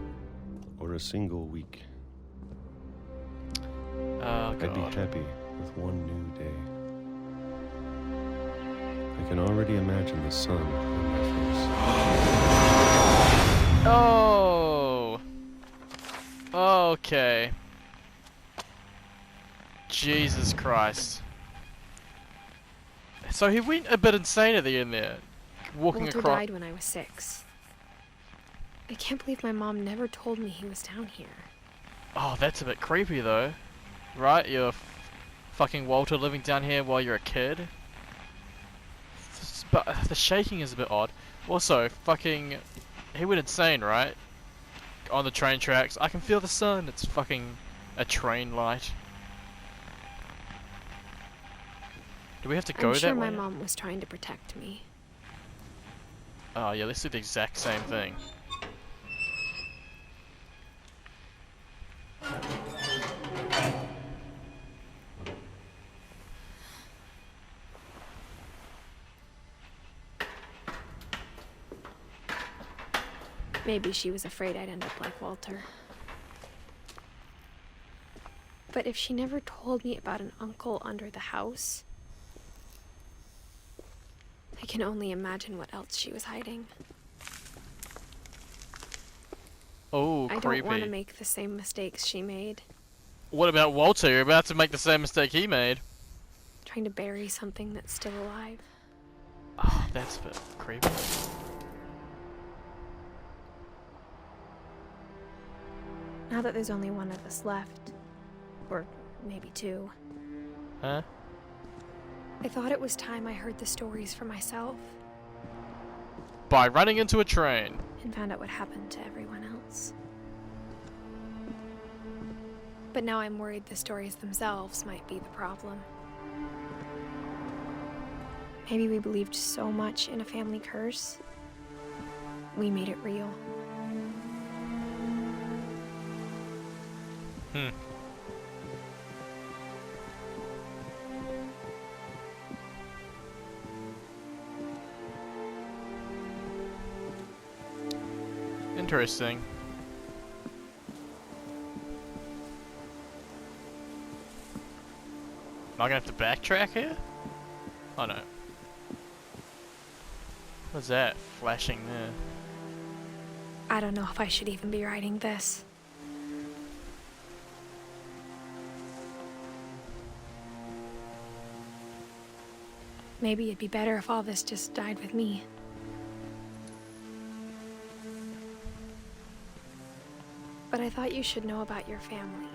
or a single week. Oh I'd be god. happy with one new day. I can already imagine the sun on my face. Oh. Okay. Jesus Christ. So he went a bit insane at the end there, walking Walter across. died when I was 6. I can't believe my mom never told me he was down here. Oh, that's a bit creepy though, right? You're fucking Walter living down here while you're a kid. But the shaking is a bit odd. Also, fucking, he went insane, right? On the train tracks. I can feel the sun. It's fucking a train light. Do we have to go I'm sure that way? my mom was trying to protect me. Oh yeah, let's do the exact same thing. Maybe she was afraid I'd end up like Walter. But if she never told me about an uncle under the house, I can only imagine what else she was hiding. Oh, I creepy. don't want to make the same mistakes she made, What about Walter? You're about to make the same mistake he made. trying to bury something that's still alive. Oh, that's a bit creepy. Now that there's only one of us left, or maybe 2, Huh? I thought it was time I heard the stories for myself By running into a train. and found out what happened to everyone else. But now I'm worried the stories themselves might be the problem. Maybe we believed so much in a family curse, we made it real. Hmm. Interesting. Am I gonna have to backtrack here? Oh no. What's that flashing there? I don't know if I should even be writing this. Maybe it'd be better if all this just died with me. But I thought you should know about your family.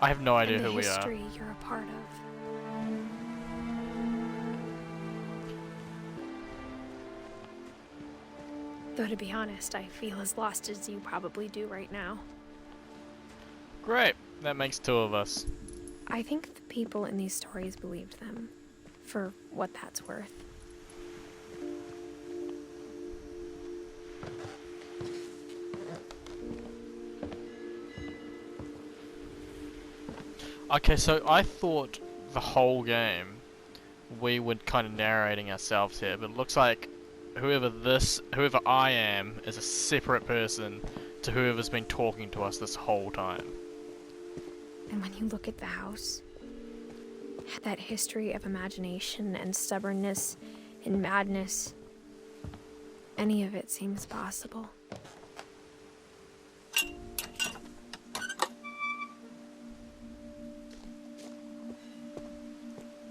I have no idea and the who we are. history you're a part of. Though to be honest, I feel as lost as you probably do right now. Great, that makes two of us. I think the people in these stories believed them, for what that's worth. Okay, so I thought the whole game we were kind of narrating ourselves here, but it looks like whoever I am is a separate person to whoever's been talking to us this whole time. And when you look at the house, that history of imagination and stubbornness and madness, any of it seems possible.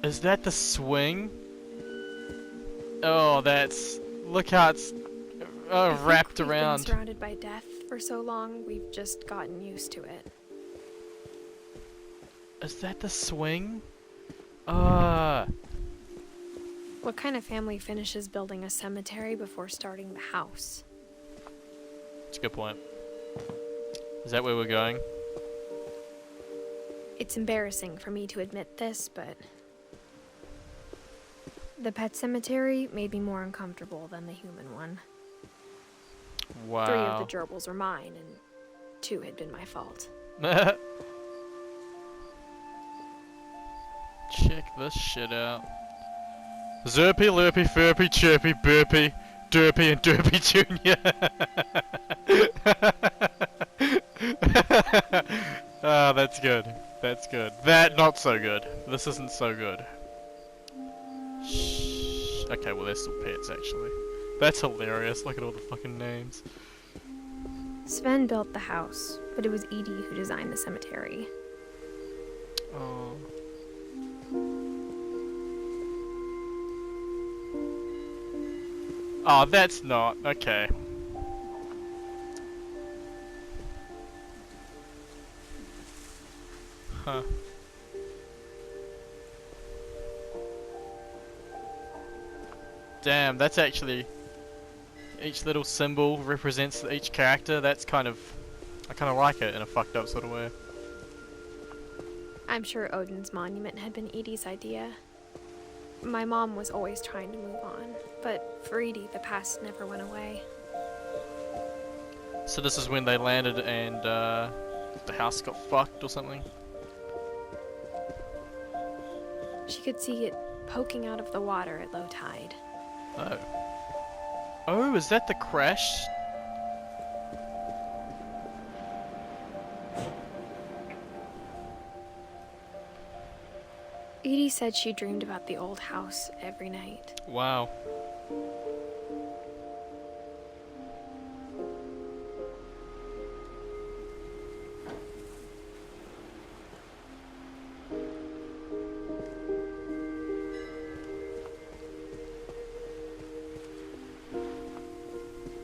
Is that the swing? Oh, look how it's wrapped We've around. been surrounded by death for so long, we've just gotten used to it. Is that the swing? What kind of family finishes building a cemetery before starting the house? That's a good point. Is that where we're going? It's embarrassing for me to admit this, but the pet cemetery made me more uncomfortable than the human one. Wow. 3 of the gerbils were mine, and 2 had been my fault. Check this shit out. Zerpy, Lurpy, Furpy, Chirpy, Burpy, Derpy, and Derpy Jr. Ah, that's good. That's good. That not so good. This isn't so good. Shh. Okay, well they're still pets actually. That's hilarious. Look at all the fucking names. Sven built the house, but it was Edie who designed the cemetery. Oh. Oh, that's not. Okay. Huh. Damn, that's actually... Each little symbol represents each character. That's kind of... I kind of like it in a fucked up sort of way. I'm sure Odin's monument had been Edie's idea. My mom was always trying to move on, but for Edie, the past never went away. So this is when they landed and the house got fucked or something? She could see it poking out of the water at low tide. Oh. Oh, is that the crash? Edie said she dreamed about the old house every night. Wow.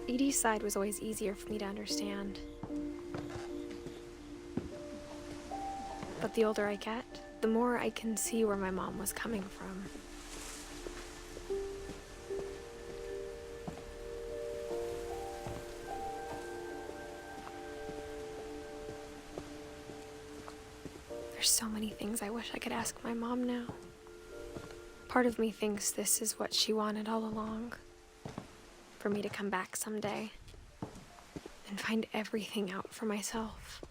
Edie's side was always easier for me to understand. But the older I get, the more I can see where my mom was coming from. There's so many things I wish I could ask my mom now. Part of me thinks this is what she wanted all along. For me to come back someday and find everything out for myself.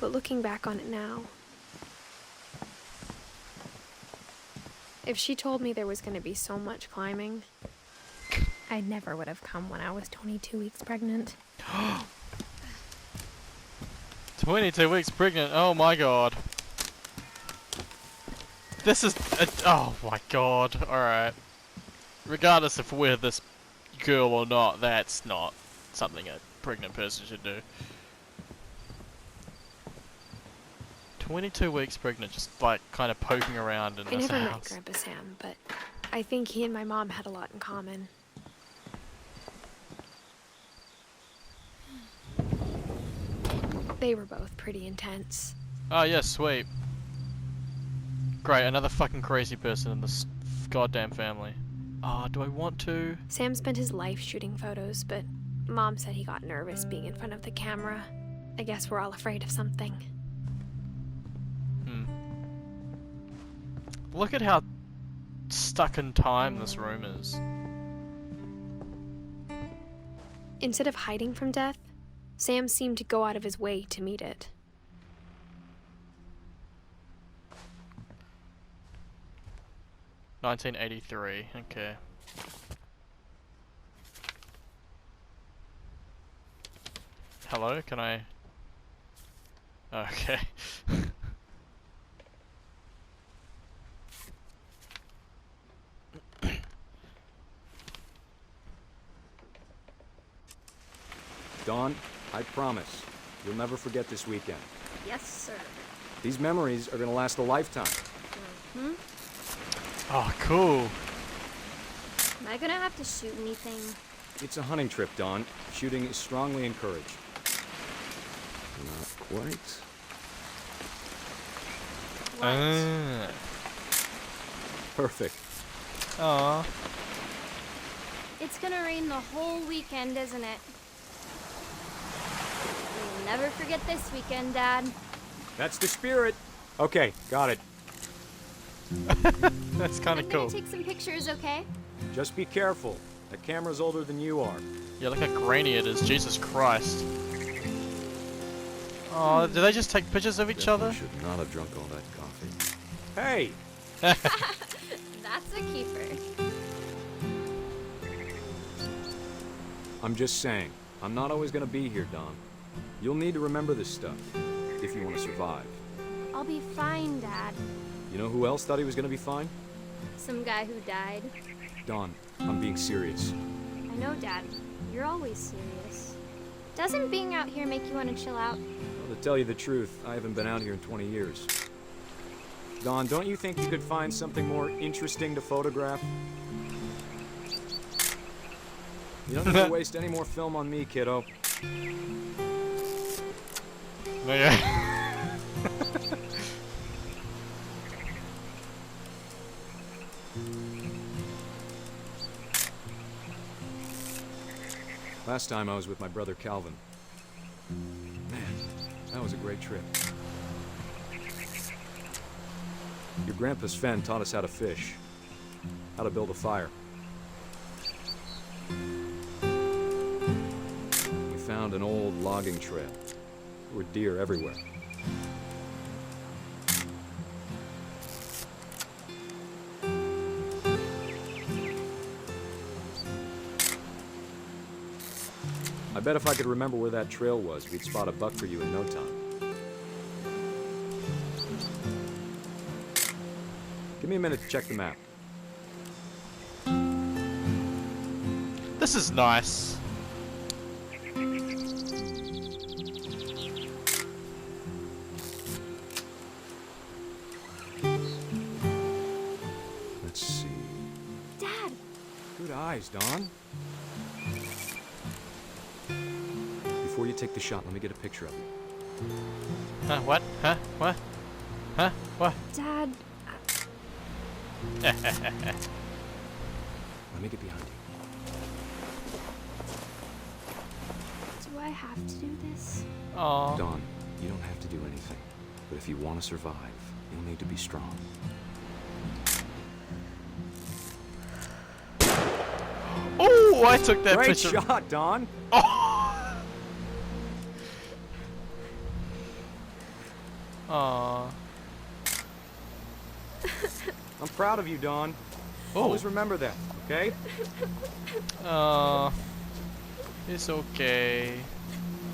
But looking back on it now, if she told me there was going to be so much climbing, I never would have come when I was 22 weeks pregnant. 22 weeks pregnant, oh my god. This is... oh my god, alright. Regardless if we're this girl or not, that's not something a pregnant person should do. 22 weeks pregnant, just like kind of poking around in I this never met house. Grandpa Sam, but I think he and my mom had a lot in common. They were both pretty intense. Oh yeah, sweet. Great, another fucking crazy person in this goddamn family. Ah, do I want to? Sam spent his life shooting photos, but Mom said he got nervous being in front of the camera. I guess we're all afraid of something. Look at how stuck in time this room is. Instead of hiding from death, Sam seemed to go out of his way to meet it. $1983, okay. Hello, can I... Okay. Dawn, I promise, you'll never forget this weekend. Yes, sir. These memories are gonna last a lifetime. Hmm? Oh, cool. Am I gonna have to shoot anything? It's a hunting trip, Dawn. Shooting is strongly encouraged. Not quite. Perfect. Aww. It's gonna rain the whole weekend, isn't it? You'll never forget this weekend, Dad. That's the spirit. Okay, got it. That's kind of I'm cool. gonna take some pictures, okay? Just be careful. That camera's older than you are. Yeah, look how grainy it is. Jesus Christ. Oh, do they just take pictures of each other? Should not have drunk all that coffee. Hey! That's a keeper. I'm just saying, I'm not always gonna be here, Dawn. You'll need to remember this stuff, if you want to survive. I'll be fine, Dad. You know who else thought he was gonna be fine? Some guy who died. Dawn, I'm being serious. I know, Dad. You're always serious. Doesn't being out here make you want to chill out? Well, to tell you the truth, I haven't been out here in 20 years. Dawn, don't you think you could find something more interesting to photograph? You don't need to waste any more film on me, kiddo. Yeah. Last time I was with my brother Calvin. Man, that was a great trip. Your grandpa Sven taught us how to fish, how to build a fire. We found an old logging trail. There were deer everywhere. I bet if I could remember where that trail was, we'd spot a buck for you in no time. Give me a minute to check the map. This is nice. Let's see. Dad! Good eyes, Dawn. Before you take the shot, let me get a picture of you. Huh, what? Huh? What? Huh? What? Dad, Let me get behind you. Do I have to do this? Aww. Dawn, you don't have to do anything. But if you want to survive, you'll need to be strong. Oh, I took that Great picture. shot, Dawn. Oh. Aww. I'm proud of you, Dawn. Oh. Always remember that, okay? It's okay.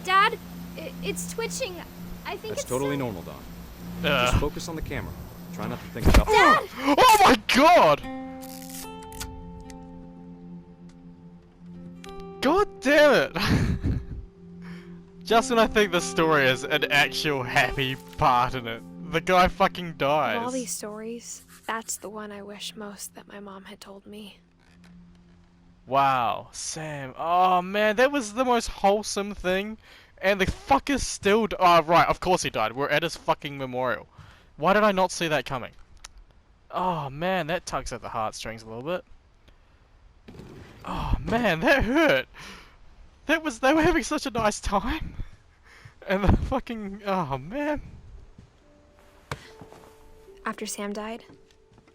Dad, it's twitching. I think That's it's totally so- normal, Dawn. Just focus on the camera. Try not to think about... Dad! Oh my god! God damn it! Just when I think the story is an actual happy part in it, the guy fucking dies. Of all these stories, that's the one I wish most that my mom had told me. Wow, Sam. Oh man, that was the most wholesome thing. And the fucker still oh right, of course he died. We're at his fucking memorial. Why did I not see that coming? Oh man, that tugs at the heartstrings a little bit. Oh man, that hurt. They were having such a nice time. And the fucking, oh man. After Sam died,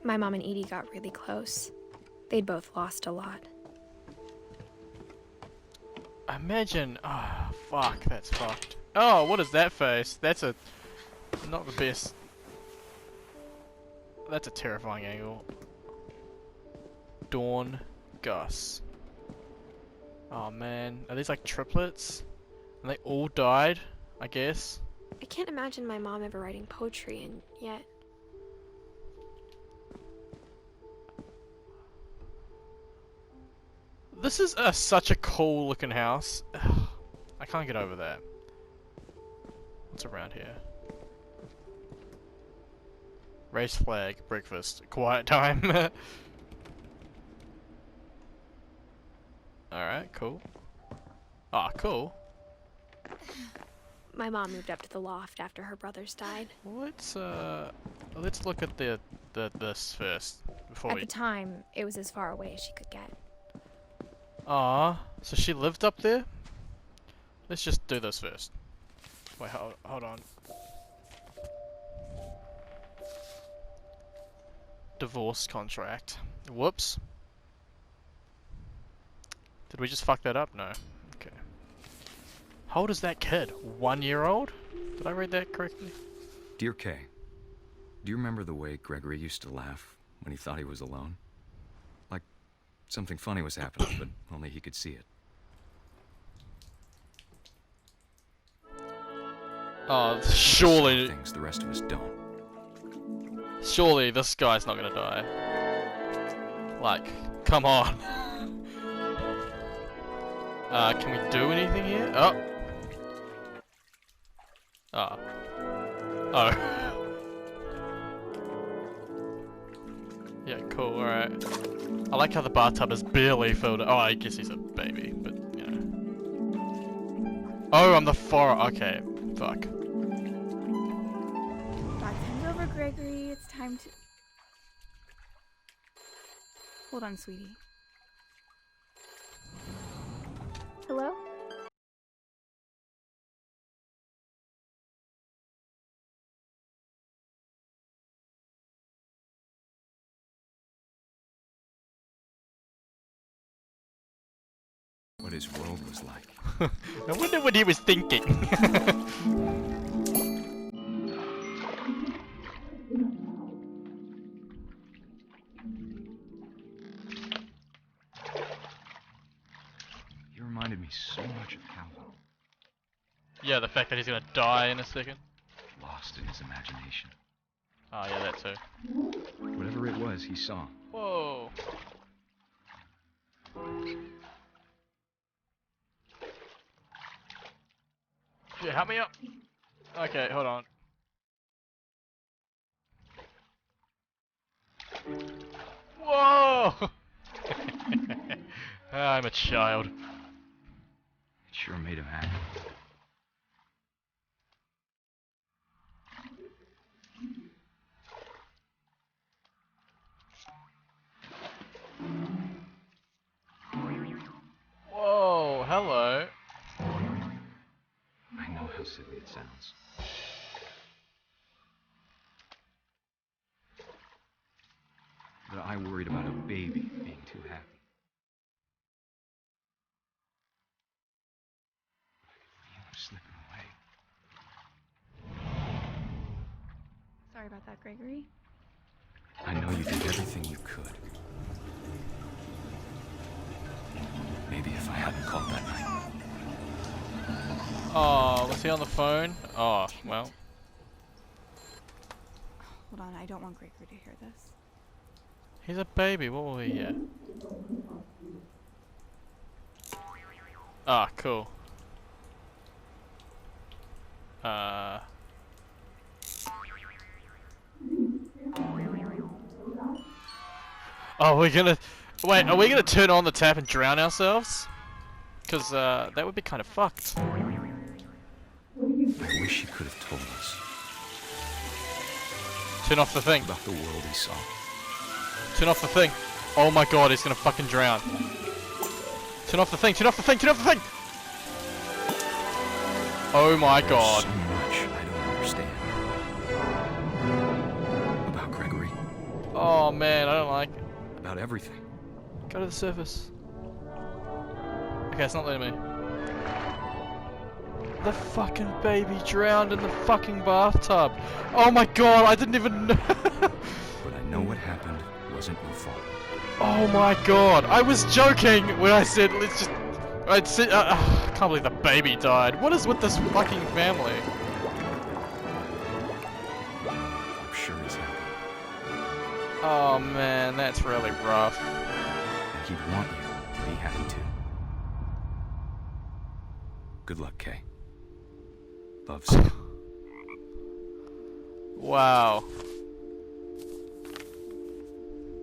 my mom and Edie got really close. They'd both lost a lot. Imagine, oh fuck, that's fucked. Oh, what is that face? That's not the best. That's a terrifying angle. Dawn, Gus. Oh man, are these like triplets? And they all died, I guess. I can't imagine my mom ever writing poetry, and yet... This is such a cool looking house. Ugh, I can't get over that. What's around here? Race flag, breakfast, quiet time. Alright, cool. Ah, cool. My mom moved up to the loft after her brothers died. Let's look at this first before At the time, it was as far away as she could get. Ah, so she lived up there? Let's just do this first. Wait, hold on. Divorce contract. Whoops. Did we just fuck that up? No. Okay. How old is that kid? 1 year old? Did I read that correctly? Dear Kay, do you remember the way Gregory used to laugh when he thought he was alone? Like something funny was happening, but only he could see it. Oh, surely. Things the rest of us don't. Surely this guy's not gonna die. Like, come on. Can we do anything here? Oh. Oh. Oh. Yeah, cool, alright. I like how the bathtub is barely filled. Oh, I guess he's a baby, but, you know. Oh, I'm the okay. Fuck. Back time's over, Gregory. It's time to... Hold on, sweetie. Hello? What his world was like. I wonder what he was thinking. He reminded me so much of Calvin. Yeah, the fact that he's gonna die in a second. Lost in his imagination. Oh yeah, that too. Whatever it was, he saw. Whoa. Yeah, help me up. Okay, hold on. Whoa! I'm a child. It sure made him happy. Whoa, hello. I know how silly it sounds. But I worried about a baby being too happy. You were slipping away. Sorry about that, Gregory. I know you did everything you could. Maybe if I hadn't called that night. Oh, was he on the phone? Oh, well. Hold on, I don't want Gregory to hear this. He's a baby, what will he get? Ah, cool. Oh, we're gonna... Wait, are we gonna turn on the tap and drown ourselves? Because, that would be kind of fucked. I wish he could have told us. Turn off the thing. About the world he saw. Turn off the thing. Oh my god, he's gonna fucking drown. Turn off the thing, turn off the thing, turn off the thing! Oh my god. There's so much I don't understand. About Gregory. Oh man, I don't like it. About everything. Go to the surface. Okay, it's not letting me. The fucking baby drowned in the fucking bathtub. Oh my god, I didn't even know. But I know what happened wasn't your fault. Oh my god, I was joking when I said let's just... I can't believe the baby died. What is with this fucking family? I'm sure he's happy. Oh man, that's really rough. And he'd want you to be happy too. Good luck, Kay. Love, Sam. Wow.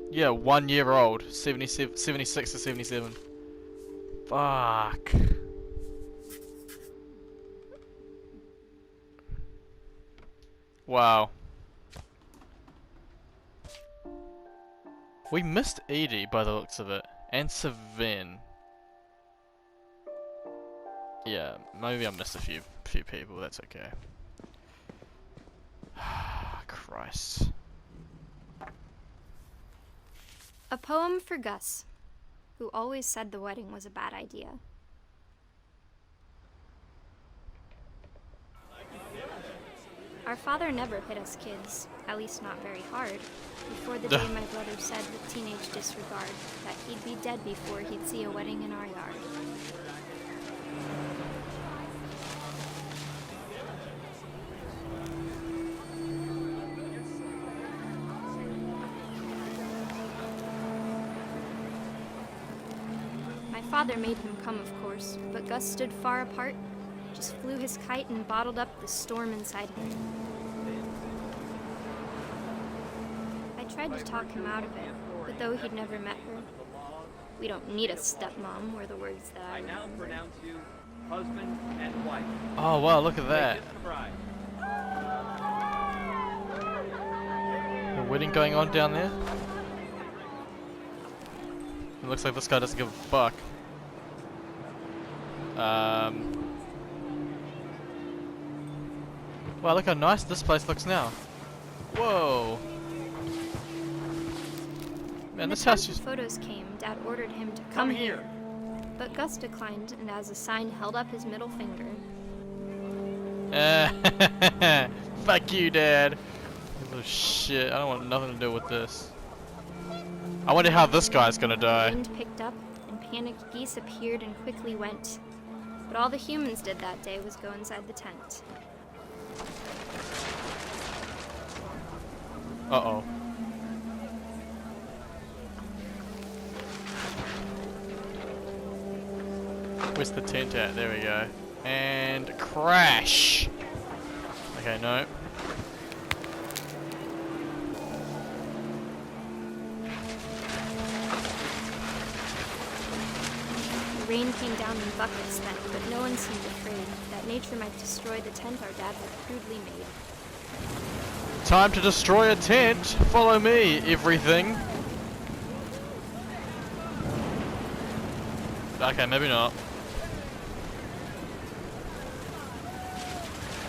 Yeah, 1 year old. 76 or 77. Fuck. Wow. We missed Edie by the looks of it. And Savin. Yeah, maybe I missed a few people, that's okay. Christ. A poem for Gus, who always said the wedding was a bad idea. Our father never hit us kids, at least not very hard, before the day my brother said with teenage disregard that he'd be dead before he'd see a wedding in our yard. My father made him come, of course, but Gus stood far apart, just flew his kite and bottled up the storm inside him. I tried to talk him out of it, but though he'd never met her, "We don't need a stepmom," were the words that I now pronounce you husband and wife. Oh wow, look at that. A wedding going on down there? It looks like this guy doesn't give a fuck. Wow, look how nice this place looks now. Whoa. Man, this house When the photos came, Dad ordered him to come here. But Gus declined, and as a sign held up his middle finger. Fuck you, Dad. You little shit. I don't want nothing to do with this. I wonder how this guy's gonna die. The wind picked up, and panicked geese appeared and quickly went. But all the humans did that day was go inside the tent. Uh-oh. Where's the tent at? There we go. And crash! Okay, no. The rain came down in buckets then, but no one seemed afraid that nature might destroy the tent our dad had crudely made. Time to destroy a tent! Follow me, everything! Okay, maybe not.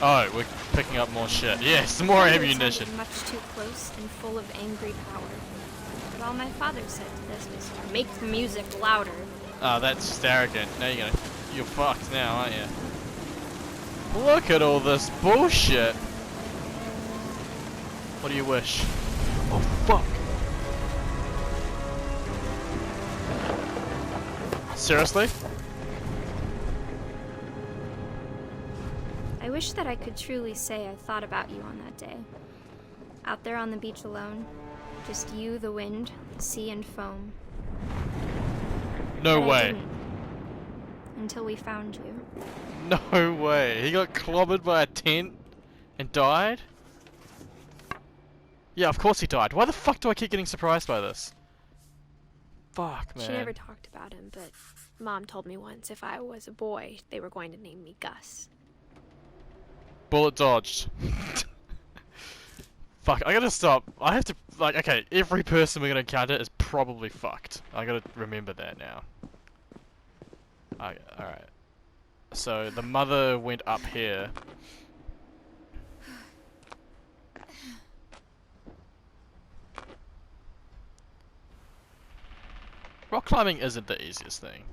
Oh, we're picking up more shit. Yes, more ammunition. Much too close and full of angry power. But all my father said to this was, "Make the music louder." Oh, that's just arrogant. Now you're fucked now, aren't you? Look at all this bullshit. What do you wish? Oh, fuck. Seriously? I wish that I could truly say I thought about you on that day. Out there on the beach alone, just you, the wind, the sea, and foam. No But I way. didn't, until we found you. No way. He got clobbered by a tent and died? Yeah, of course he died. Why the fuck do I keep getting surprised by this? Fuck, man. She never talked about him, but Mom told me once if I was a boy, they were going to name me Gus. Bullet dodged. Fuck, I gotta stop. I have to, like, okay, every person we're gonna encounter is probably fucked. I gotta remember that now. Alright. So, the mother went up here. Rock climbing isn't the easiest thing.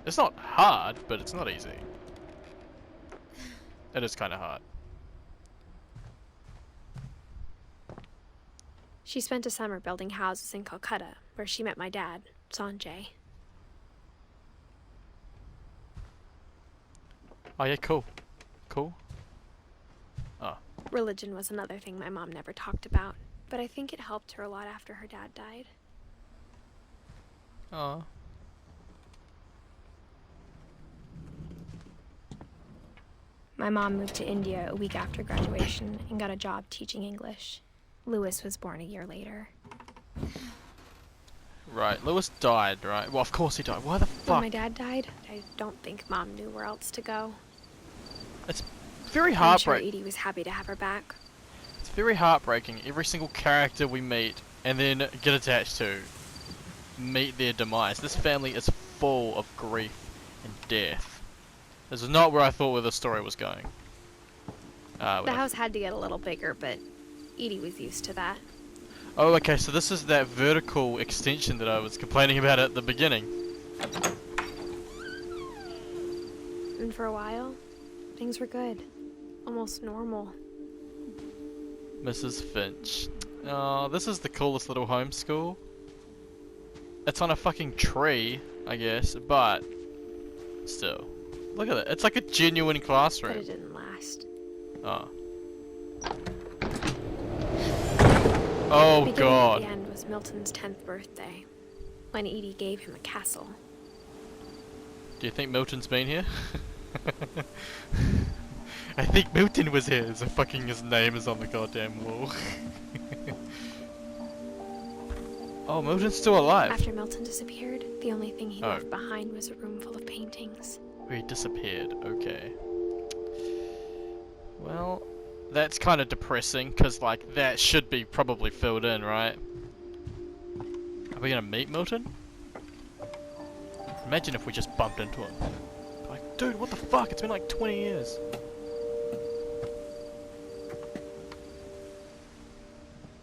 It's not hard, but it's not easy. It is kinda hard. She spent a summer building houses in Calcutta, where she met my dad, Sanjay. Oh yeah, cool. Cool. Oh. Religion was another thing my mom never talked about, but I think it helped her a lot after her dad died. Oh. My mom moved to India a week after graduation and got a job teaching English. Lewis was born a year later. Right, Lewis died, right? Well, of course he died. Why the fuck? When my dad died, I don't think Mom knew where else to go. It's very I'm sure heartbreaking. Edie was happy to have her back. It's very heartbreaking. Every single character we meet and then get attached to meet their demise. This family is full of grief and death. This is not where I thought where the story was going. The house had to get a little bigger, but Edie was used to that. Oh, okay, so this is that vertical extension that I was complaining about at the beginning. And for a while, things were good. Almost normal. Mrs. Finch. Oh, this is the coolest little homeschool. It's on a fucking tree, I guess, but still. Look at it. It's like a genuine classroom. But it didn't last. Oh. Oh god. At the end was Milton's 10th birthday, when Edie gave him a castle. Do you think Milton's been here? I think Milton was here. So fucking his name is on the goddamn wall. Oh, Milton's still alive. After Milton disappeared, the only thing he left behind was a room full of paintings. He disappeared. Okay. Well, that's kind of depressing, because, like, that should be probably filled in, right? Are we gonna meet Milton? Imagine if we just bumped into him. Like, dude, what the fuck? It's been like 20 years.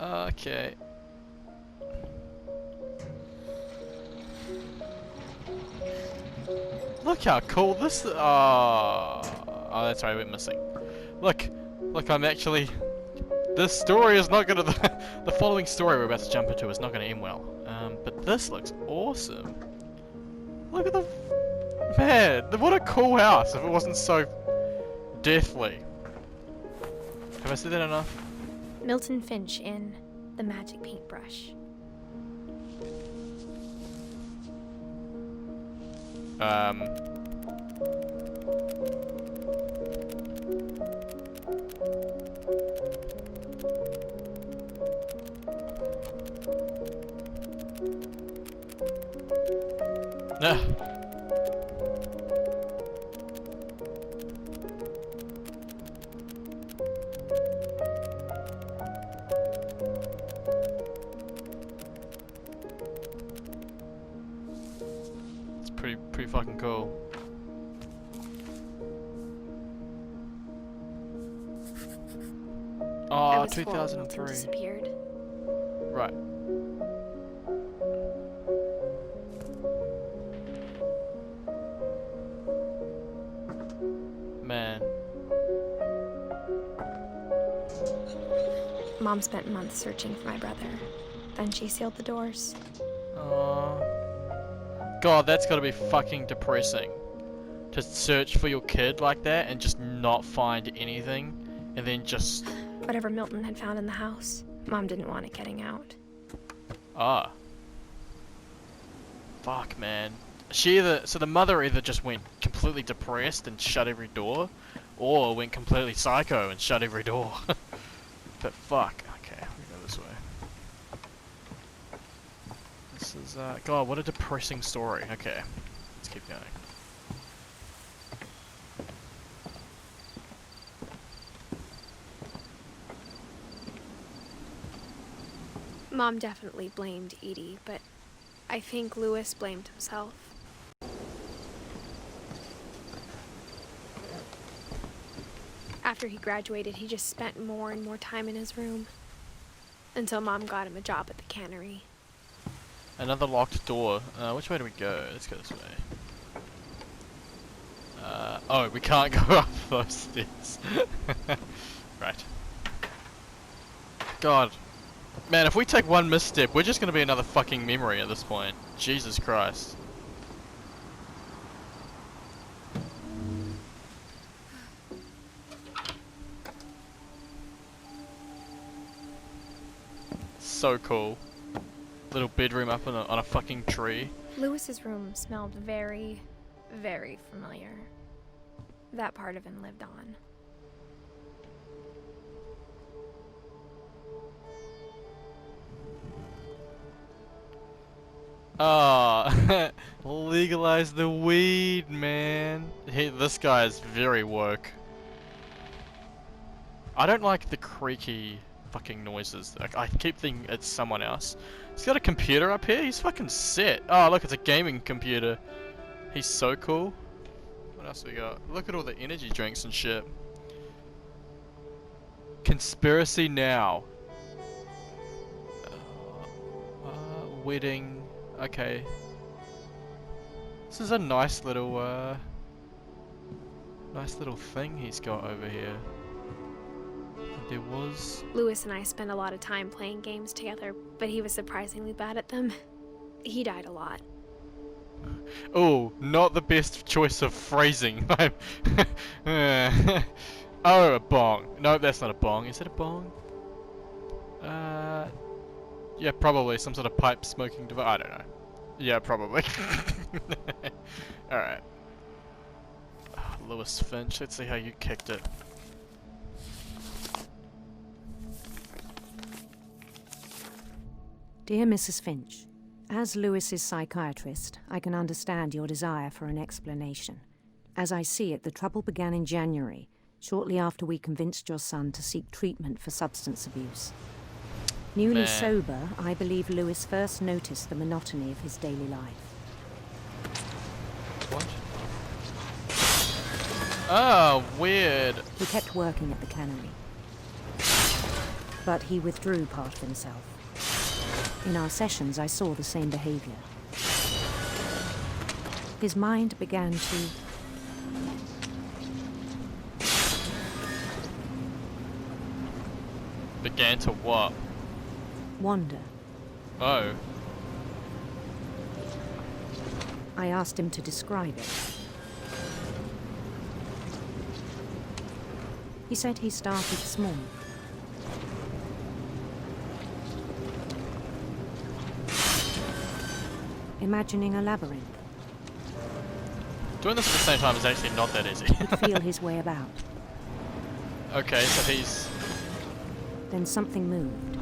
Okay. Look how cool this. Oh, that's right. I went missing. Look, I'm actually. This story is not gonna. The following story we're about to jump into is not gonna end well. But this looks awesome. Look at the. Man, what a cool house! If it wasn't so deathly. Have I said that enough? Milton Finch in The Magic Paintbrush. Nah. It's pretty fucking cool. Oh, 2003. Disappeared. Right. Man. Mom spent months searching for my brother. Then she sealed the doors. God, that's gotta be fucking depressing. To search for your kid like that and just not find anything. And then just... Whatever Milton had found in the house, Mom didn't want it getting out. Ah. Fuck, man. So the mother either just went completely depressed and shut every door, or went completely psycho and shut every door. But fuck. Okay, we go this way. Let's This is, God, what a depressing story. Okay, let's keep going. Mom definitely blamed Edie, but I think Louis blamed himself. After he graduated, he just spent more and more time in his room. Until Mom got him a job at the cannery. Another locked door. Which way do we go? Let's go this way. Oh, we can't go up those stairs. Right. God. Man, if we take one misstep, we're just gonna be another fucking memory at this point. Jesus Christ. So cool. Little bedroom up on a fucking tree. Louis's room smelled very, very familiar. That part of him lived on. Ah, legalize the weed, man. This guy is very woke. I don't like the creaky fucking noises. Like, I keep thinking it's someone else. He's got a computer up here. He's fucking set. Oh, look, it's a gaming computer. He's so cool. What else we got? Look at all the energy drinks and shit. Conspiracy now. Wedding. Okay. This is a nice little thing he's got over here. There was... Louis and I spent a lot of time playing games together, but he was surprisingly bad at them. He died a lot. Oh, not the best choice of phrasing. Oh, a bong. No, that's not a bong. Is it a bong? Yeah, probably some sort of pipe smoking device. I don't know. Yeah, probably. Alright. Oh, Louis Finch, let's see how you kicked it. Dear Mrs. Finch, as Louis's psychiatrist, I can understand your desire for an explanation. As I see it, the trouble began in January, shortly after we convinced your son to seek treatment for substance abuse. Newly sober, I believe Louis first noticed the monotony of his daily life. What? Oh, weird. He kept working at the cannery. But he withdrew part of himself. In our sessions, I saw the same behavior. His mind began to... Began to what? wander. Oh. I asked him to describe it. He said he started small. Imagining a labyrinth. Doing this at the same time is actually not that easy. He'd feel his way about. Okay, so he's... Then something moved.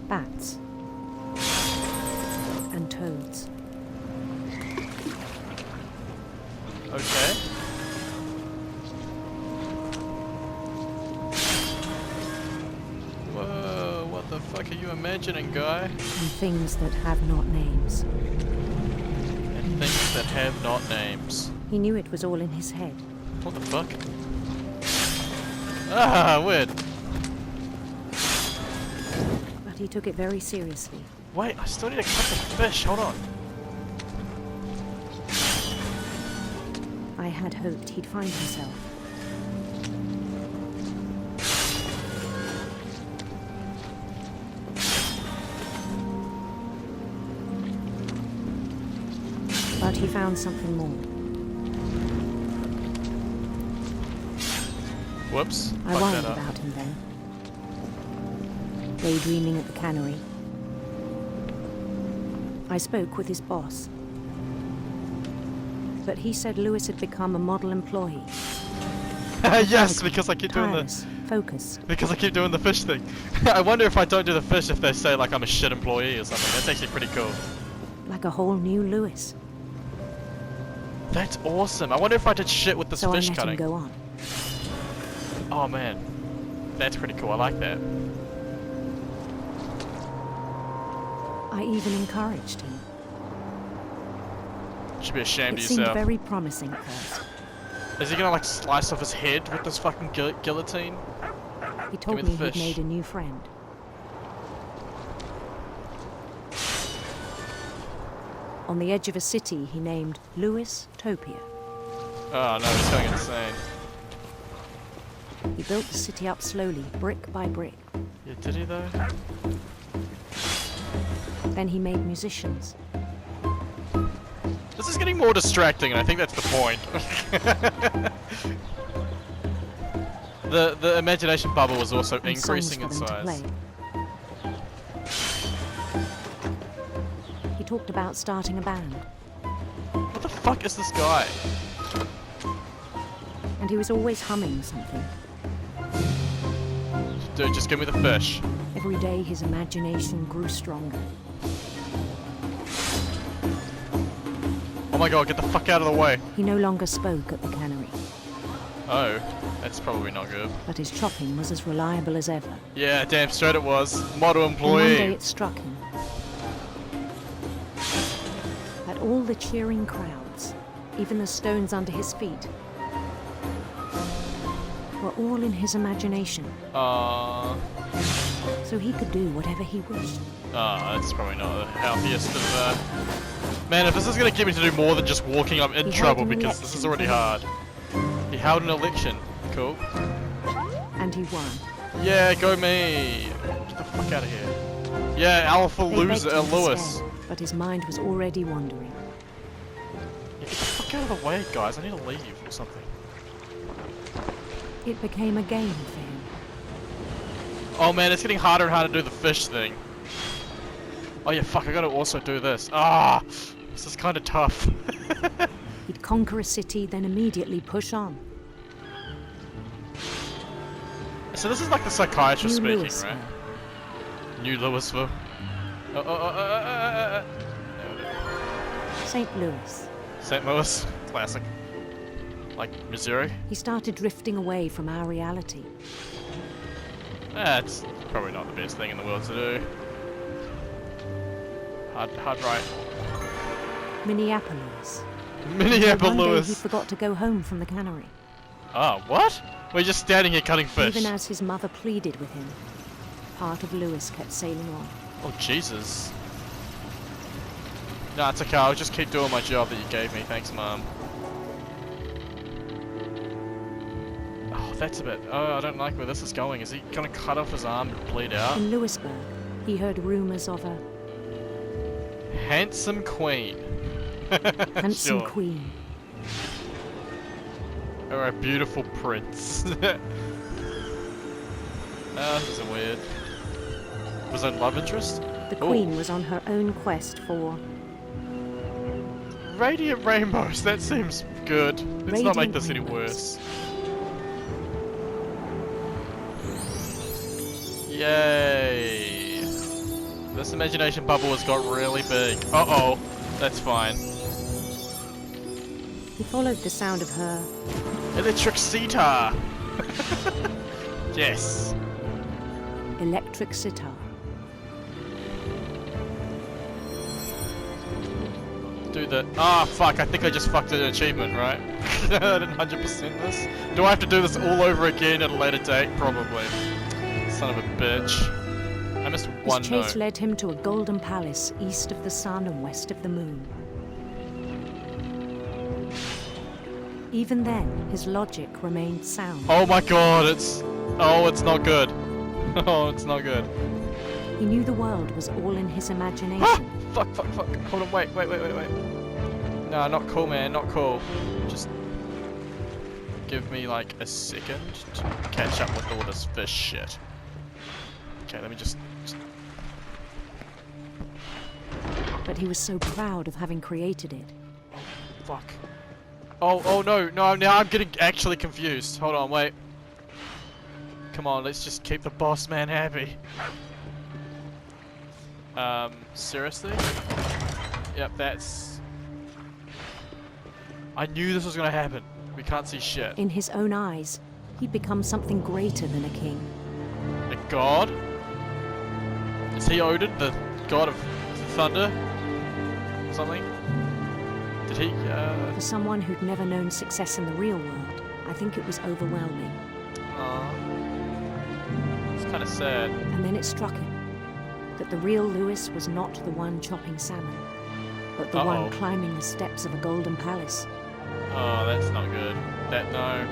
Bats. And toads. Okay. Whoa, what the fuck are you imagining, guy? And things that have not names. And things that have not names. He knew it was all in his head. What the fuck? Ah, weird. But he took it very seriously. Wait, I still need to catch a fish, hold on. I had hoped he'd find himself. But he found something more. Whoops. I worried about him then. Daydreaming at the cannery. I spoke with his boss. But he said Louis had become a model employee. Yes, because I keep doing focused. Because I keep doing the fish thing. I wonder if I don't do the fish if they say like I'm a shit employee or something. That's actually pretty cool. like a whole new Lewis. That's awesome. I wonder if I did shit with this So fish I let cutting. him go on. Oh man, that's pretty cool. I like that. I even encouraged him. You should be ashamed It of seemed yourself. very promising at first. Is he gonna like slice off his head with this fucking guillotine? He told Give me me the he'd fish. made a new friend. On the edge of a city he named Lewis Topia. Oh no, he's going insane. He built the city up slowly, brick by brick. Yeah, did he though? Then he made musicians. This is getting more distracting, and I think that's the point. the imagination bubble was also And increasing in songs for them to size. play. He talked about starting a band. What the fuck is this guy? And he was always humming something. Dude, just give me the fish. Every day his imagination grew stronger. Oh my god, get the fuck out of the way. He no longer spoke at the cannery, Oh, that's probably not good. but his chopping was as reliable as ever. Yeah, damn straight it was. Model And one day employee. it struck him that all the cheering crowds, even the stones under his feet, were all in his imagination, so he could do whatever he wished. That's probably not the healthiest of, Man, if this is gonna get me to do more than just walking, I'm in He held trouble an because this is already election. hard. He held an election. Cool. And he won. Yeah, go me. Get the fuck out of here. Yeah, alpha They loser, begged him to Lewis. stay, but his mind was already wandering. Yeah, get the fuck out of the way, guys. I need to leave or something. It became a game for him. Oh man, it's getting harder and harder to do the fish thing. Oh yeah, fuck, I gotta also do this. Ah, this is kind of tough. He'd conquer a city, then immediately push on. So this is like the psychiatrist New speaking, Louisville. right? New Louisville. St. Louis. St. Louis, classic. Like Missouri. He started drifting away from our reality. That's probably not the best thing in the world to do. Hard right. Minneapolis. One day he Minneapolis. forgot to go home from the cannery. Oh, what? We're just standing here cutting fish. Even as his mother pleaded with him, part of Lewis kept sailing on. Oh, Jesus. Nah, it's okay. I'll just keep doing my job that you gave me. Thanks, Mom. Oh, that's a bit... Oh, I don't like where this is going. Is he gonna cut off his arm and bleed out? In Lewisburg, he heard rumors of a Handsome queen. handsome Sure. queen. Or a beautiful prince. This is weird. Was that love interest? The Ooh. queen was on her own quest for Radiant rainbows. That seems good. Let's not make Radiant this any rainbows. worse. Yay! This imagination bubble has got really big. Uh-oh. That's fine. He followed the sound of her Electric sitar! Yes. electric sitar. Do the... Ah, fuck. I think I just fucked an achievement, right? I didn't 100% this. Do I have to do this all over again at a later date? Probably. Son of a bitch. I missed His one chase note. led him to a golden palace east of the sun and west of the moon. Even then, his logic remained sound. Oh my god, it's... Oh, it's not good. Oh, it's not good. He knew the world was all in his imagination. Ah! Fuck. Hold on, wait. Nah, not cool, man, not cool. Just... Give me, like, a second to catch up with all this fish shit. Okay, let me just... But he was so proud of having created it. Fuck. Oh no, now I'm getting actually confused. Hold on, wait. Come on, let's just keep the boss man happy. Seriously? Yep, that's... I knew this was gonna happen. We can't see shit. In his own eyes, he'd become something greater than a king. A god? Is he Odin, the god of thunder? Something? Did he, For someone who'd never known success in the real world, I think it was overwhelming. It's kind of sad. And then it struck him that the real Lewis was not the one chopping salmon, but the one climbing the steps of a golden palace. Oh, that's not good. No.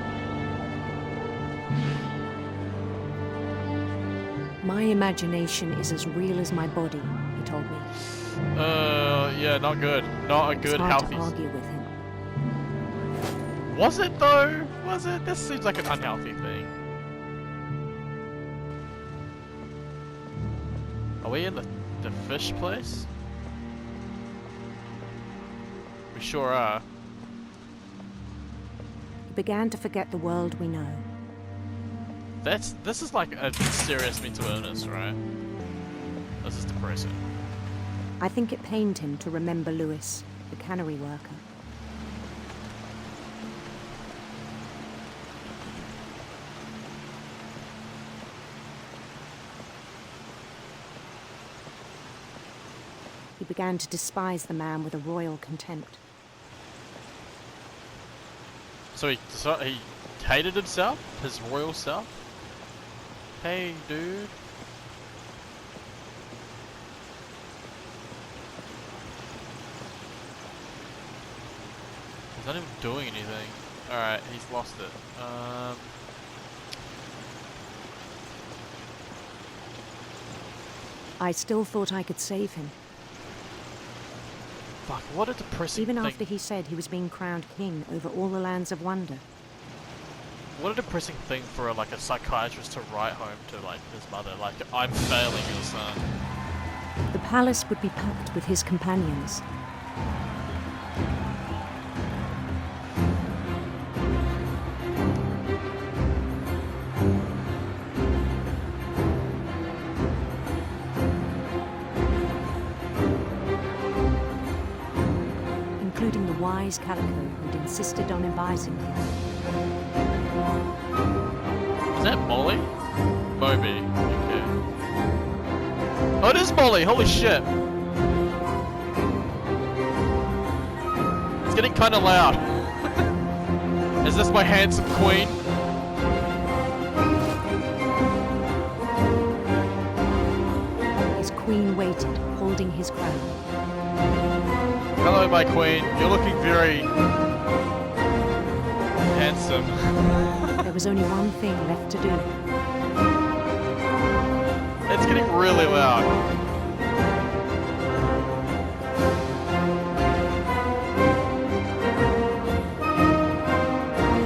My imagination is as real as my body, he told me. Yeah, not good. Not a good, it's hard healthy... to argue with him. Was it though? Was it? This seems like an unhealthy thing. Are we in the fish place? We sure are. He began to forget the world we know. This is like a serious mental illness, right? This is depressing. I think it pained him to remember Lewis, the cannery worker. He began to despise the man with a royal contempt. So he hated himself? His royal self? Hey, dude. He's not even doing anything. Alright, he's lost it. I still thought I could save him. Fuck, what a depressing Even thing. after he said he was being crowned king over all the lands of wonder. What a depressing thing for like a psychiatrist to write home to like his mother, like, I'm failing your son. The palace would be packed with his companions. Including the wise Calico who'd insisted on advising him. Is that Molly? Moby. Okay. Oh, it is Molly! Holy shit! It's getting kinda loud. Is this my handsome queen? His queen waited, holding his crown. Hello, my queen. You're looking very... handsome. There was only one thing left to do. It's getting really loud.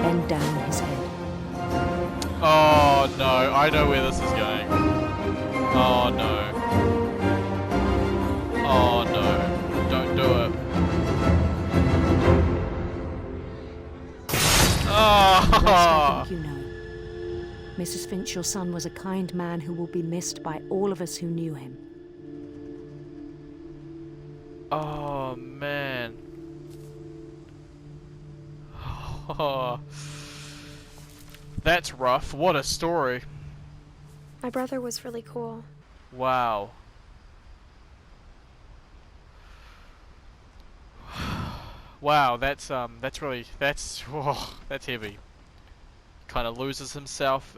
Bend down his head. Oh no, I know where this is going. Oh no. Oh no. Don't do it. Oh. The rest I think you know. Mrs. Finch, your son was a kind man who will be missed by all of us who knew him. Oh man. Oh. That's rough. What a story. My brother was really cool. Wow. Wow, that's really, that's heavy. Kind of loses himself.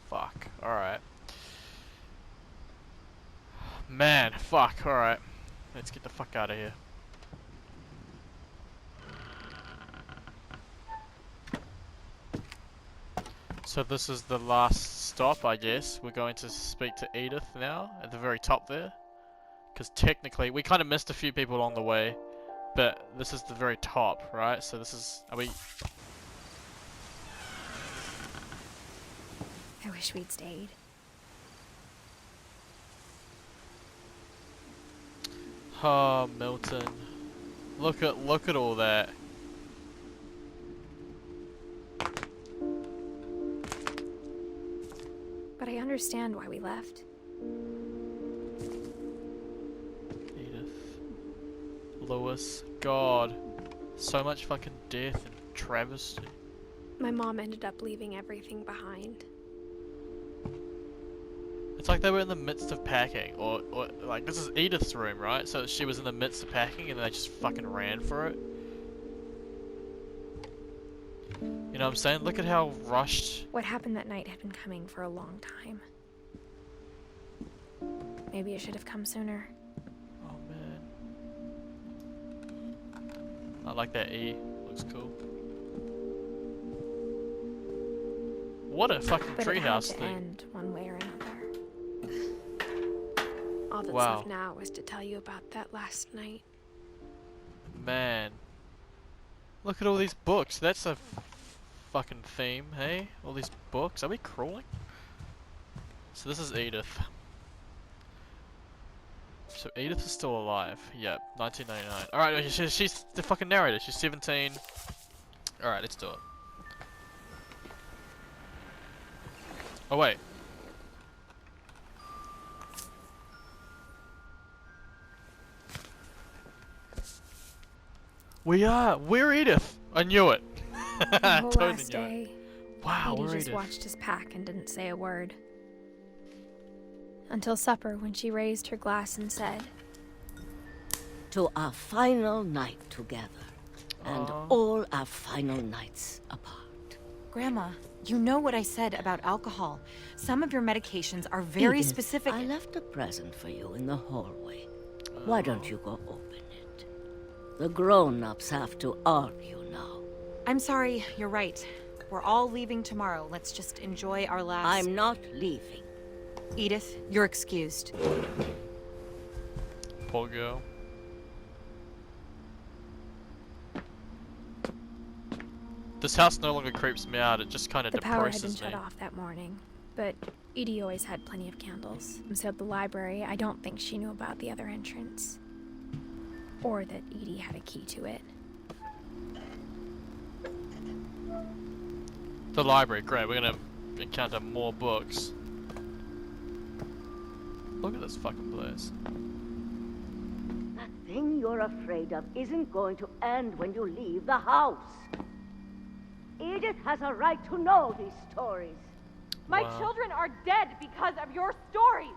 Fuck. Alright. Man, fuck. Alright. Let's get the fuck out of here. So this is the last stop, I guess. We're going to speak to Edith now, at the very top there. Because technically, we kind of missed a few people along the way. But this is the very top, right? So this is... Are we... I wish we'd stayed. Oh, Milton. Look at all that. But I understand why we left. Edith. Lewis. God. So much fucking death and travesty. My mom ended up leaving everything behind. It's like they were in the midst of packing, or like, this is Edith's room, right? So she was in the midst of packing and they just fucking ran for it. You know what I'm saying? Look at how rushed. What happened that night had been coming for a long time. Maybe it should have come sooner. Oh man. I like that E. Looks cool. What a fucking But it had treehouse to thing. end one way or another. All that's Wow. left now was to tell you about that last night. Man. Look at all these books. That's a fucking theme, hey? All these books. Are we crawling? So this is Edith. So Edith is still alive. Yep, 1999. Alright, she's the fucking narrator. She's 17. Alright, let's do it. Oh wait. We're Edith! I knew it! The whole Totally last knew it. day, Wow, Edie we're just Edith. watched us pack and didn't say a word. Until supper, when she raised her glass and said, "To our final night together, and all our final nights apart." Grandma, you know what I said about alcohol. Some of your medications are very Edith, specific. I left a present for you in the hallway. Why don't you go open it? The grown-ups have to argue now. I'm sorry, you're right. We're all leaving tomorrow. Let's just enjoy our last... I'm not leaving. Edith, you're excused. Poor girl. This house no longer creeps me out, it just kind of the power had been depresses me. shut off that morning. But Edie always had plenty of candles. And so at the library, I don't think she knew about the other entrance. Or that Edie had a key to it. The library, great, we're gonna encounter more books. Look at this fucking place. That thing you're afraid of isn't going to end when you leave the house. Edith has a right to know these stories. My Wow. children are dead because of your stories.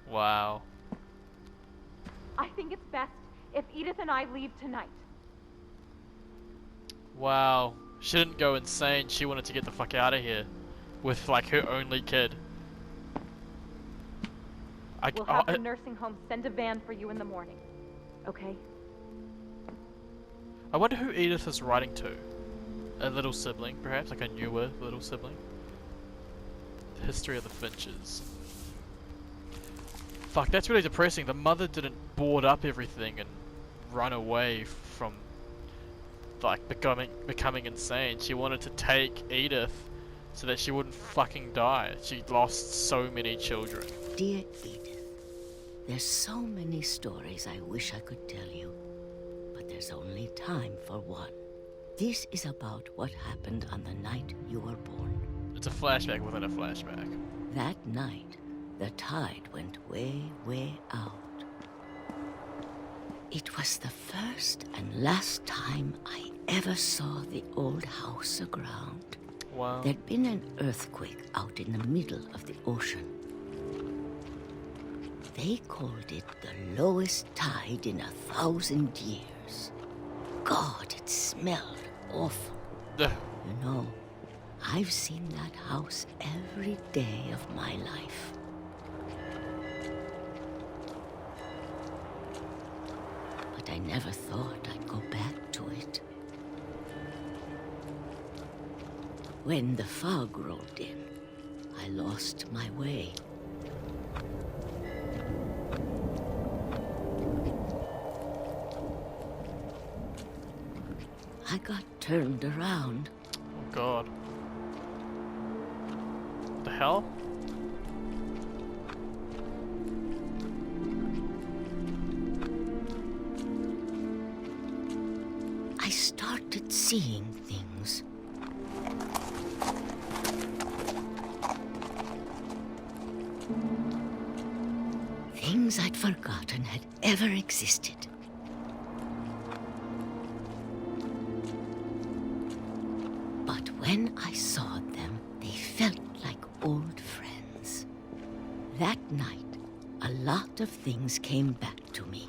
Wow. I think it's best if Edith and I leave tonight. Wow. She didn't go insane, she wanted to get the fuck out of here. With like her only kid. We'll have the nursing home send a van for you in the morning. Okay? I wonder who Edith is writing to. A little sibling, perhaps? Like a newer little sibling? The history of the Finches. Fuck, that's really depressing. The mother didn't board up everything and run away from, like, becoming insane. She wanted to take Edith so that she wouldn't fucking die. She lost so many children. Dear Edith, there's so many stories I wish I could tell you, but there's only time for one. This is about what happened on the night you were born. It's a flashback within a flashback. That night, the tide went way, way out. It was the first and last time I ever saw the old house aground. Wow. There'd been an earthquake out in the middle of the ocean. They called it the lowest tide in 1,000 years. God, it smelled awful. You know, I've seen that house every day of my life. But I never thought I'd go back to it. When the fog rolled in, I lost my way. I got turned around. Oh god. What the hell? I started seeing things. Things I'd forgotten had ever existed. when I saw them, they felt like old friends. That night, a lot of things came back to me.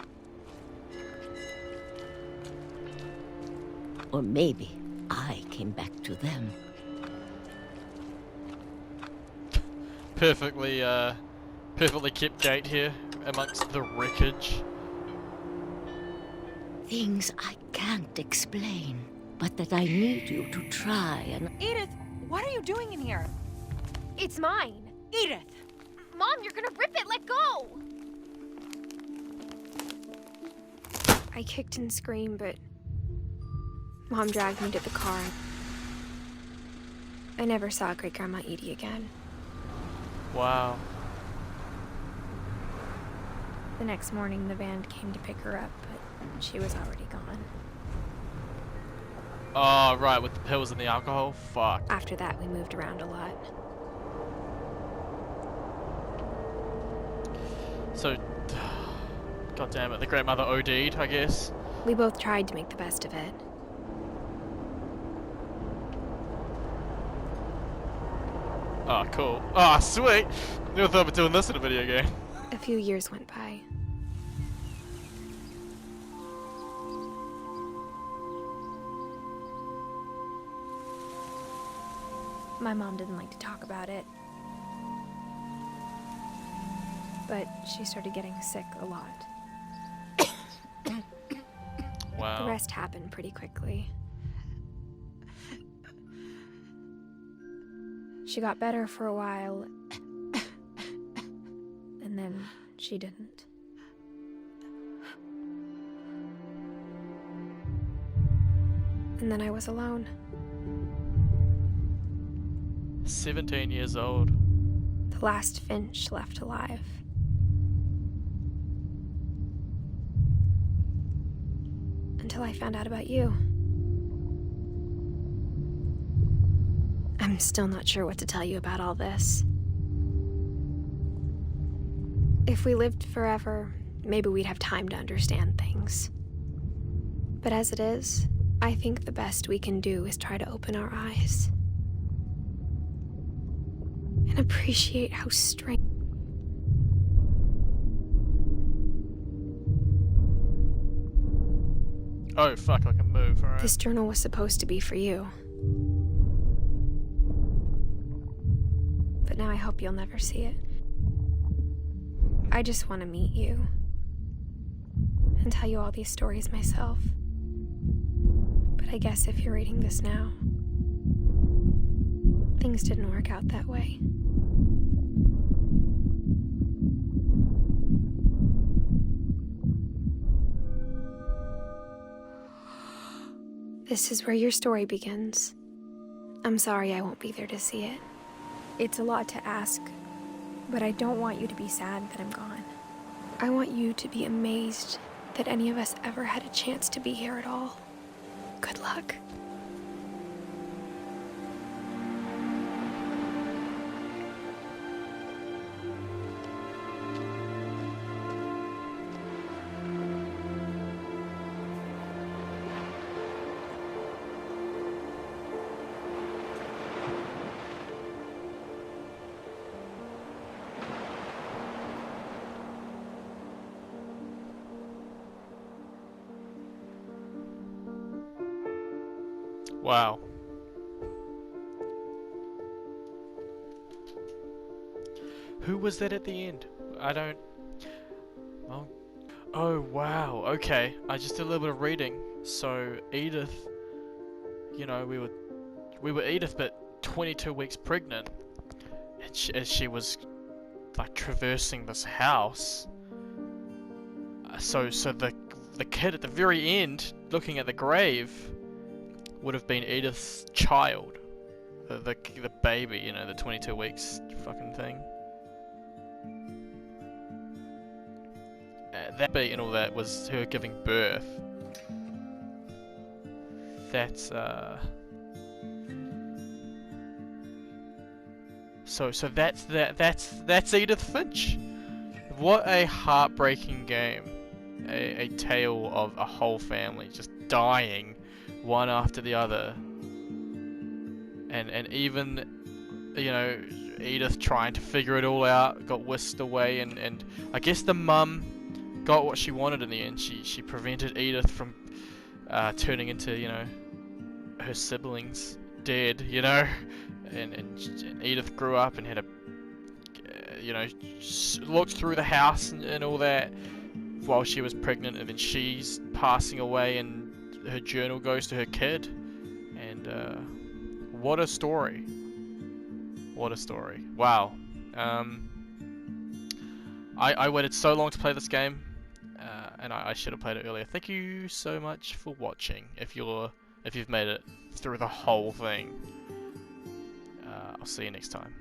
Or maybe I came back to them. Perfectly kept gate here amongst the wreckage. Things I can't explain, but that I need you to try and... Edith, what are you doing in here? It's mine. Edith! Mom, you're gonna rip it! Let go! I kicked and screamed, but Mom dragged me to the car. I never saw Great-Grandma Edie again. Wow. The next morning, the van came to pick her up, but she was already gone. Oh, right, with the pills and the alcohol? Fuck. After that, we moved around a lot. So, god damn it, the grandmother OD'd, I guess. We both tried to make the best of it. Oh, cool. Oh, sweet! Never thought of doing this in a video game. A few years went by. My mom didn't like to talk about it. But she started getting sick a lot. Wow. The rest happened pretty quickly. She got better for a while, and then she didn't. And then I was alone. 17 years old. The last Finch left alive. Until I found out about you. I'm still not sure what to tell you about all this. If we lived forever, maybe we'd have time to understand things. But as it is, I think the best we can do is try to open our eyes. And appreciate how strange. Oh, fuck, I can move, alright. This journal was supposed to be for you. But now I hope you'll never see it. I just want to meet you. And tell you all these stories myself. But I guess if you're reading this now, things didn't work out that way. This is where your story begins. I'm sorry I won't be there to see it. It's a lot to ask, but I don't want you to be sad that I'm gone. I want you to be amazed that any of us ever had a chance to be here at all. Good luck. Wow. Who was that at the end? I don't... Oh. Oh, wow. Okay. I just did a little bit of reading. So, Edith... You know, we were Edith, but 22 weeks pregnant. And as she was, like, traversing this house... So the kid at the very end, looking at the grave... would have been Edith's child. The baby, you know, the 22 weeks fucking thing. That beat and all that was her giving birth. That's, So that's Edith Finch. What a heartbreaking game. A tale of a whole family just dying one after the other, and even, you know, Edith trying to figure it all out got whisked away, and I guess the mum got what she wanted in the end. She prevented Edith from turning into, you know, her siblings dead, you know, and Edith grew up and had a, you know, looked through the house and all that while she was pregnant, and then she's passing away and her journal goes to her kid, and what a story. What a story. Wow. I waited so long to play this game, and I should have played it earlier. Thank you so much for watching. If you've made it through the whole thing, I'll see you next time.